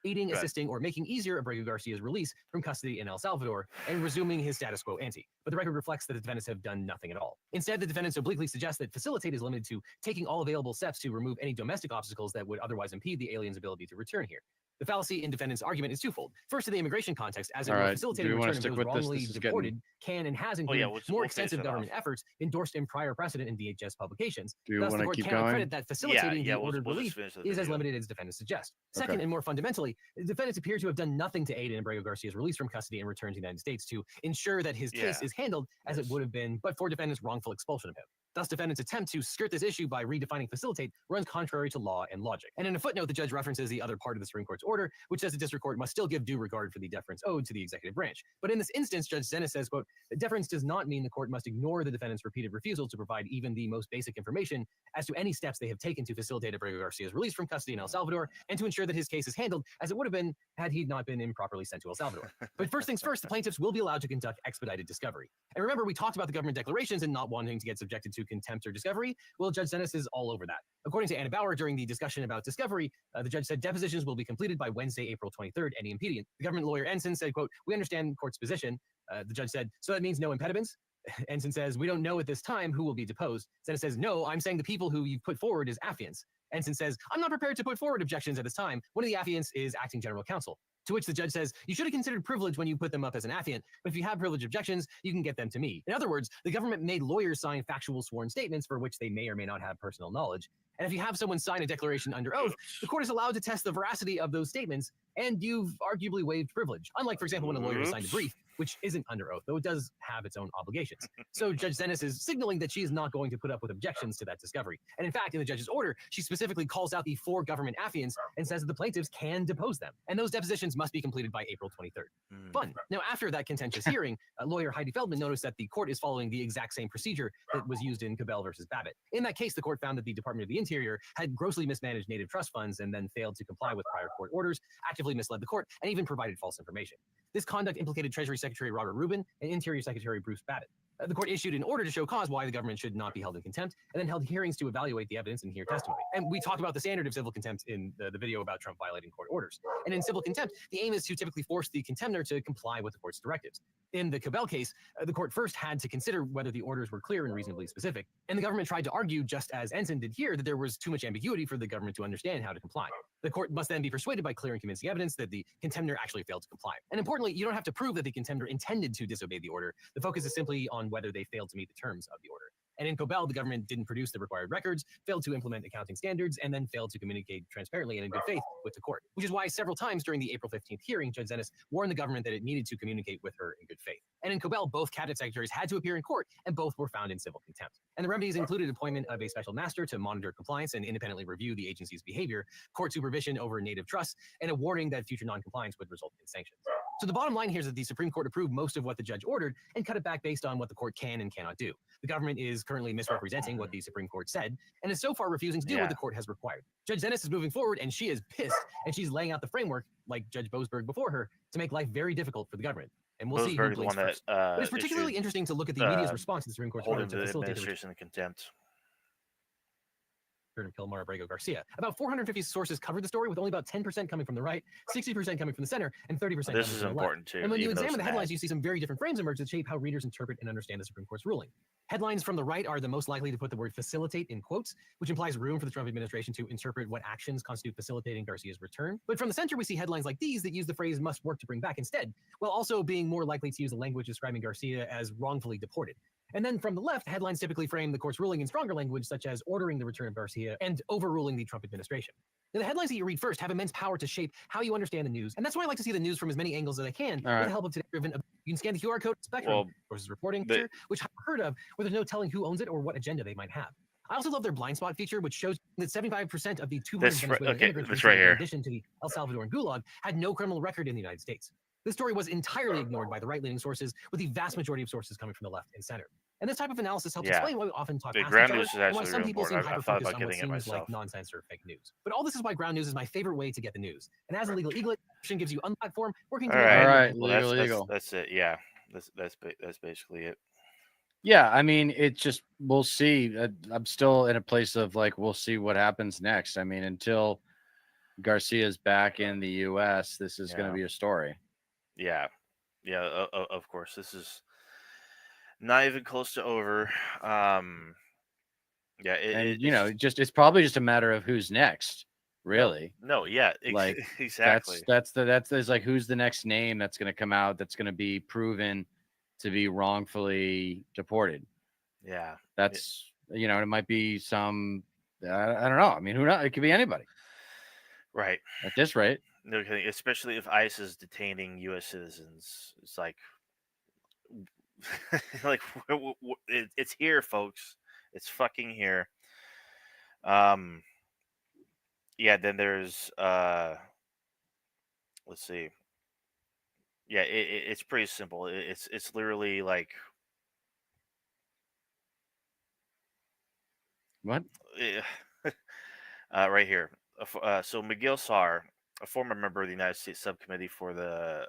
Aiding, assisting, or making easier Abrego Garcia's release from custody in El Salvador and resuming his status quo ante. But the record reflects that the defendants have done nothing at all. Instead, the defendants obliquely suggest that facilitate is limited to taking all available steps to remove any domestic obstacles that would otherwise impede the alien's ability to return here. The fallacy in defendants' argument is twofold. First, in the immigration context, as it will facilitate a return of those wrongly deported, can and has included more extensive government efforts endorsed in prior precedent in DHS publications. Thus, the court cannot credit that facilitating the ordered relief is as limited as defendants suggest. Second, and more fundamentally, the defendants appear to have done nothing to aid in Abrego Garcia's release from custody and return to the United States to ensure that his case is handled as it would have been but for defendants' wrongful expulsion of him. Thus, defendants' attempt to skirt this issue by redefining facilitate runs contrary to law and logic. And in a footnote, the judge references the other part of the Supreme Court's order, which says the district court must still give due regard for the deference owed to the executive branch. But in this instance, Judge Dennis says, quote, "Deference does not mean the court must ignore the defendant's repeated refusal to provide even the most basic information as to any steps they have taken to facilitate Abrego Garcia's release from custody in El Salvador and to ensure that his case is handled as it would have been had he not been improperly sent to El Salvador." But first things first, the plaintiffs will be allowed to conduct expedited discovery. And remember, we talked about the government declarations and not wanting to get subjected to contempt or discovery. Well, Judge Dennis is all over that. According to Anna Bauer, during the discussion about discovery, the judge said depositions will be completed by Wednesday, April 23rd, any impedient. The government lawyer Ensign said, quote, "We understand the court's position." The judge said, "So that means no impediments?" Ensign says, "We don't know at this time who will be deposed." Dennis says, "No, I'm saying the people who you've put forward as affiants." Ensign says, "I'm not prepared to put forward objections at this time. One of the affiants is acting general counsel." To which the judge says, "You should have considered privilege when you put them up as an affiant, but if you have privilege objections, you can get them to me." In other words, the government made lawyers sign factual sworn statements for which they may or may not have personal knowledge. And if you have someone sign a declaration under oath, the court is allowed to test the veracity of those statements, and you've arguably waived privilege. Unlike, for example, when a lawyer has signed a brief, which isn't under oath, though it does have its own obligations. So Judge Dennis is signaling that she is not going to put up with objections to that discovery. And in fact, in the judge's order, she specifically calls out the 4 government affiants and says that the plaintiffs can depose them. And those depositions must be completed by April 23rd. Fun. Now, after that contentious hearing, lawyer Heidi Feldman noticed that the court is following the exact same procedure that was used in Cabell versus Babbitt. In that case, the court found that the Department of the Interior had grossly mismanaged native trust funds and then failed to comply with prior court orders, actively misled the court, and even provided false information. This conduct implicated Treasury Secretary Robert Rubin and Interior Secretary Bruce Babbitt. The court issued an order to show cause why the government should not be held in contempt, and then held hearings to evaluate the evidence and hear testimony. And we talked about the standard of civil contempt in the video about Trump violating court orders. And in civil contempt, the aim is to typically force the contender to comply with the court's directives. In the Cabell case, the court first had to consider whether the orders were clear and reasonably specific. And the government tried to argue, just as Ensign did here, that there was too much ambiguity for the government to understand how to comply. The court must then be persuaded by clear and convincing evidence that the contender actually failed to comply. And importantly, you don't have to prove that the contender intended to disobey the order. The focus is simply on whether they failed to meet the terms of the order. And in Cabell, the government didn't produce the required records, failed to implement accounting standards, and then failed to communicate transparently and in good faith with the court, which is why several times during the April 15th hearing, Judge Dennis warned the government that it needed to communicate with her in good faith. And in Cabell, both cabinet secretaries had to appear in court, and both were found in civil contempt. And the remedies included appointment of a special master to monitor compliance and independently review the agency's behavior, court supervision over native trusts, and a warning that future noncompliance would result in sanctions. So the bottom line here is that the Supreme Court approved most of what the judge ordered and cut it back based on what the court can and cannot do. The government is currently misrepresenting what the Supreme Court said and is so far refusing to do what the court has required. Judge Dennis is moving forward, and she is pissed, and she's laying out the framework, like Judge Boasberg before her, to make life very difficult for the government. And we'll see who blinks first. But it's particularly interesting to look at the media's response to the Supreme Court's order to facilitate the administration in contempt. of Kilmar Abrego Garcia. About 450 sources covered the story, with only about 10% coming from the right, 60% coming from the center, and 30% coming This is from the important left. too. And when you examine the headlines, you see some very different frames emerge that shape how readers interpret and understand the Supreme Court's ruling. Headlines from the right are the most likely to put the word facilitate in quotes, which implies room for the Trump administration to interpret what actions constitute facilitating Garcia's return. But from the center, we see headlines like these that use the phrase must work to bring back instead, while also being more likely to use the language describing Garcia as wrongfully deported. And then from the left, headlines typically frame the court's ruling in stronger language, such as ordering the return of Garcia and overruling the Trump administration. Now, the headlines that you read first have immense power to shape how you understand the news. And that's why I like to see the news from as many angles as I can with the help of Today Driven. You can scan the QR code Spectrum versus reporting feature, which I've heard of, where there's no telling who owns it or what agenda they might have. I also love their blind spot feature, which shows that 75% of the 200 Venezuelan immigrants right here, in addition to the El Salvador and Gulag, had no criminal record in the United States. This story was entirely ignored by the right-leaning sources, with the vast majority of sources coming from the left and center. And this type of analysis helps explain why we often talk past each other, and why some people seem hyper-focused on what seems like nonsense or fake news. But all this is why Ground News is my favorite way to get the news. And as a legal eagle, it gives you unplatform, working together. All right, legal. That's it. Yeah, that's basically it. Yeah, I mean, it's just, we'll see. I'm still in a place of like, we'll see what happens next. I mean, until Garcia's back in the U.S., this is going to be a story. Yeah, of course. This is not even close to over. It's probably just a matter of who's next, really. No, yeah, like exactly. That's like, who's the next name that's going to come out that's going to be proven to be wrongfully deported. Yeah, that's it might be some. I don't know. I mean, who knows? It could be anybody. Right. At this rate. No kidding. Especially if ICE is detaining U.S. citizens, it's like, it's here, folks. It's fucking here. Yeah. Then there's let's see. Yeah, it's pretty simple. It's literally like what? Right here. So Miguel Saar, a former member of the United States Subcommittee for the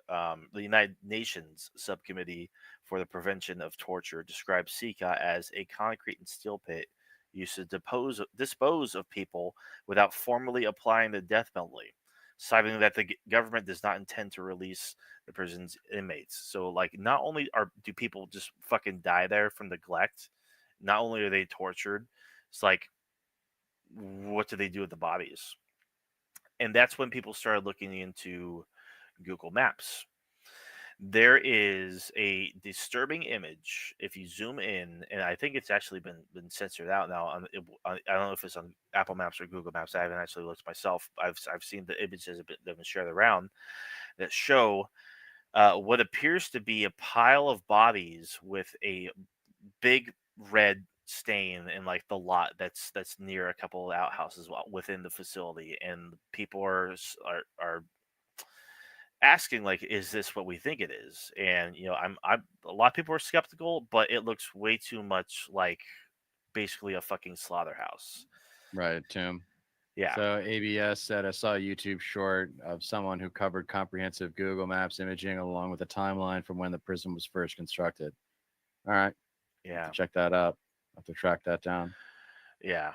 United Nations Subcommittee for the Prevention of Torture, described SICA as a concrete and steel pit used to dispose of people without formally applying the death penalty, citing that the government does not intend to release the prison's inmates. So, like, not only do people just fucking die there from neglect, not only are they tortured, it's like, what do they do with the bodies? And that's when people started looking into Google Maps. There is a disturbing image if you zoom in, and I think it's actually been censored out now. I don't know if it's on Apple Maps or Google Maps. I haven't actually looked myself. I've seen the images that have been shared around that show what appears to be a pile of bodies with a big red stain in like the lot that's near a couple of outhouses within the facility, and people are asking like, is this what we think it is? And I'm a lot of people are skeptical, but it looks way too much like basically a fucking slaughterhouse. Right, Tim. Yeah. So ABS said, I saw a YouTube short of someone who covered comprehensive Google Maps imaging along with a timeline from when the prison was first constructed. All right. Yeah. Check that out. I have to track that down. Yeah.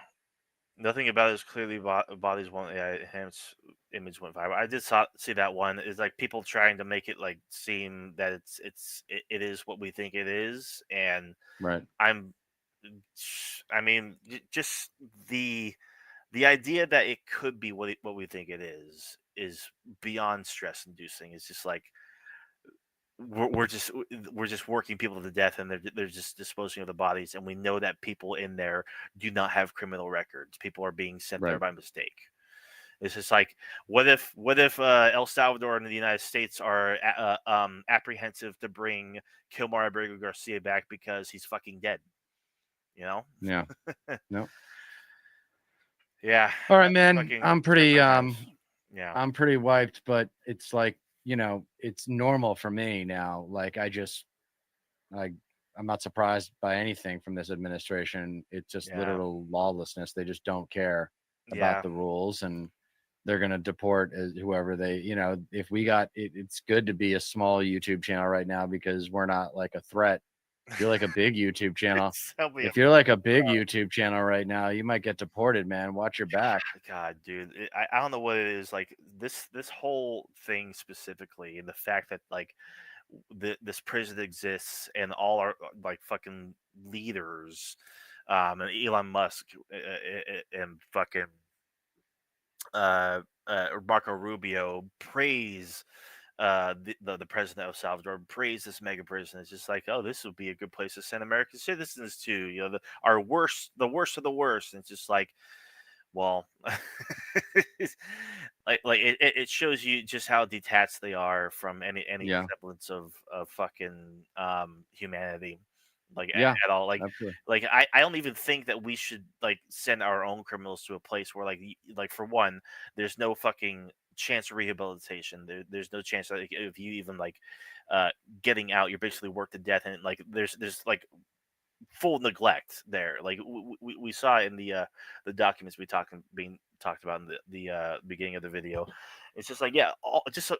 Nothing about it is clearly bodies won't. Yeah, enhanced image went viral. I did see that one. It's like people trying to make it like seem that it is what we think it is, and Right. I mean, just the idea that it could be what we think it is beyond stress inducing. It's just like we're just working people to death, and they're just disposing of the bodies, and we know that people in there do not have criminal records. People are being sent there Right. by mistake. It's just like, what if El Salvador and the United States are apprehensive to bring Kilmar Abrego Garcia back because he's fucking dead? Yeah. No. Yeah. All right, man. Fucking I'm pretty terrifying times. Yeah. I'm pretty wiped, but it's like, it's normal for me now. Like I'm not surprised by anything from this administration. It's just Yeah. literal lawlessness. They just don't care Yeah. about the rules, and they're going to deport whoever they, if we got it's good to be a small YouTube channel right now because we're not like a threat. If you're like a big YouTube channel, if you're like a big YouTube channel right now, you might get deported, man. Watch your back. God, dude, I don't know what it is. Like this whole thing specifically, and the fact that like this prison exists, and all our like fucking leaders, and Elon Musk, and fucking Marco Rubio praise the president of Salvador, praise this mega prison. It's just like, oh, this would be a good place to send American citizens to. The worst of the worst. And it's just like, well, like it shows you just how detached they are from any Yeah. semblance of fucking humanity, like Yeah, at all. Like absolutely. like I don't even think that we should like send our own criminals to a place where like for one, there's no fucking chance of rehabilitation. There's no chance that if you even like getting out, you're basically worked to death, and like there's like full neglect there. Like we saw in the documents being talked about in the beginning of the video. It's just like, yeah, all this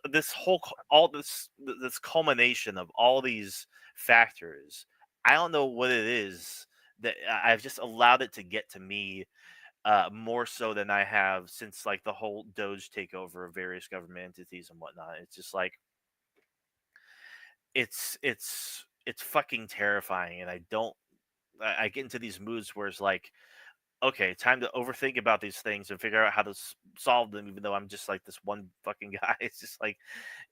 culmination of all these factors. I don't know what it is that I've just allowed it to get to me more so than I have since like the whole Doge takeover of various government entities and whatnot. It's just like it's fucking terrifying, and I get into these moods where it's like, okay, time to overthink about these things and figure out how to solve them, even though I'm just like this one fucking guy. It's just like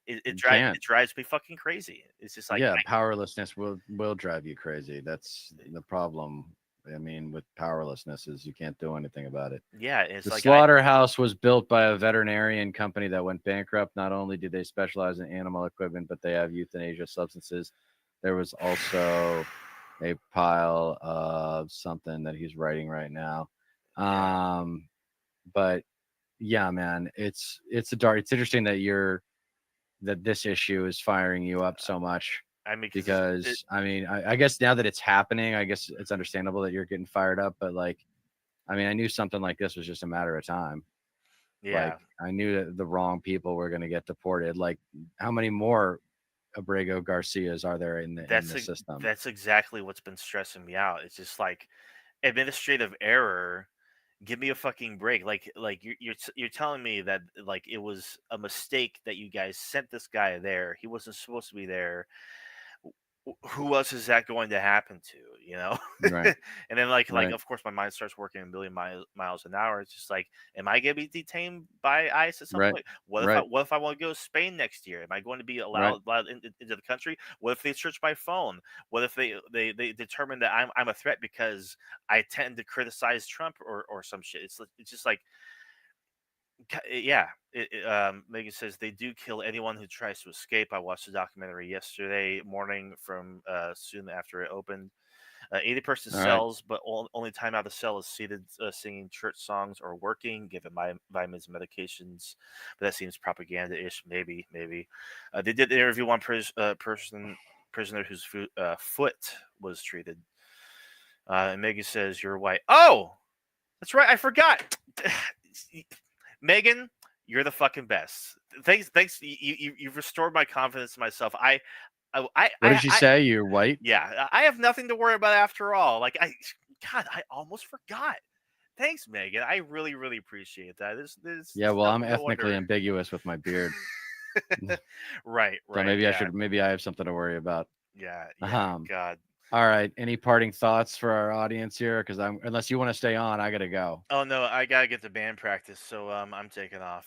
it drives me fucking crazy. It's just like, yeah, powerlessness will drive you crazy. That's the problem. I mean, with powerlessness is you can't do anything about it. Yeah, it's the like slaughterhouse was built by a veterinarian company that went bankrupt. Not only did they specialize in animal equipment, but they have euthanasia substances. There was also a pile of something that he's writing right now. But yeah, man, it's interesting that this issue is firing you up so much. I mean, because I guess now that it's happening, I guess it's understandable that you're getting fired up. But like, I mean, I knew something like this was just a matter of time. Yeah. Like, I knew that the wrong people were going to get deported. Like, how many more Abrego Garcias are there in the system? That's exactly what's been stressing me out. It's just like administrative error. Give me a fucking break. Like you're telling me that like it was a mistake that you guys sent this guy there. He wasn't supposed to be there. Who else is that going to happen to? Right. And then like Right. of course my mind starts working a million miles an hour. It's just like, am I gonna be detained by ICE at some Right. point? What if I want to go to Spain next year? Am I going to be allowed into the country? What if they search my phone? What if they determine that I'm a threat because I tend to criticize Trump or some shit? It's just like, Yeah. Megan says they do kill anyone who tries to escape. I watched the documentary yesterday morning from soon after it opened. 80-person All right. cells, but only time out of the cell is seated singing church songs or working, given vitamins and medications. But that seems propaganda-ish. Maybe. They did interview one prisoner whose foot was treated. And Megan says, "You're white." Oh, that's right. I forgot. Megan, you're the fucking best. Thanks. You've restored my confidence in myself. What did she say? You're white? Yeah, I have nothing to worry about after all. Like God, I almost forgot. Thanks, Megan. I really, really appreciate that. Yeah, well, I'm no ethnically wonder. ambiguous with my beard. Right. So maybe Yeah. maybe I have something to worry about. Yeah. Um, God. All right. Any parting thoughts for our audience here? Because unless you want to stay on, I gotta go. Oh no, I gotta get to band practice, so I'm taking off.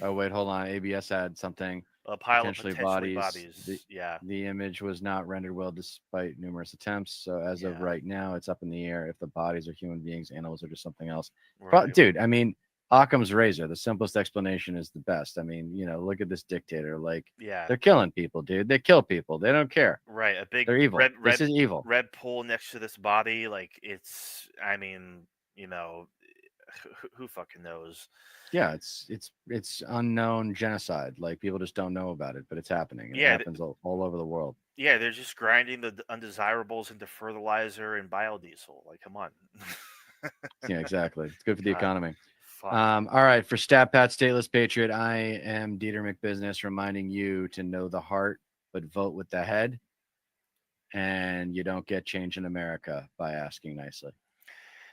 Oh wait, hold on. ABS had something. A pile of Potentially potentially bodies. Yeah. The image was not rendered well despite numerous attempts. So as of right now, it's up in the air if the bodies are human beings, animals, or just something else. Right. Dude, I mean, Occam's razor. The simplest explanation is the best. I mean, look at this dictator. Like, Yeah. they're killing people, dude. They kill people. They don't care. Right. A big They're evil. This is evil. red pool next to this body. Like it's. I mean, who fucking knows? Yeah, it's unknown genocide. Like, people just don't know about it, but it's happening. And Yeah, it happens all over the world. Yeah, they're just grinding the undesirables into fertilizer and biodiesel. Like, come on. Yeah, exactly. It's good for the God, economy. fuck. All right, for Stat Pat, Stateless Patriot, I am Dieter McBusiness, reminding you to know the heart, but vote with the head. And you don't get change in America by asking nicely.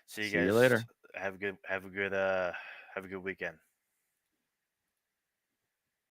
See you See guys you later. Have a good weekend.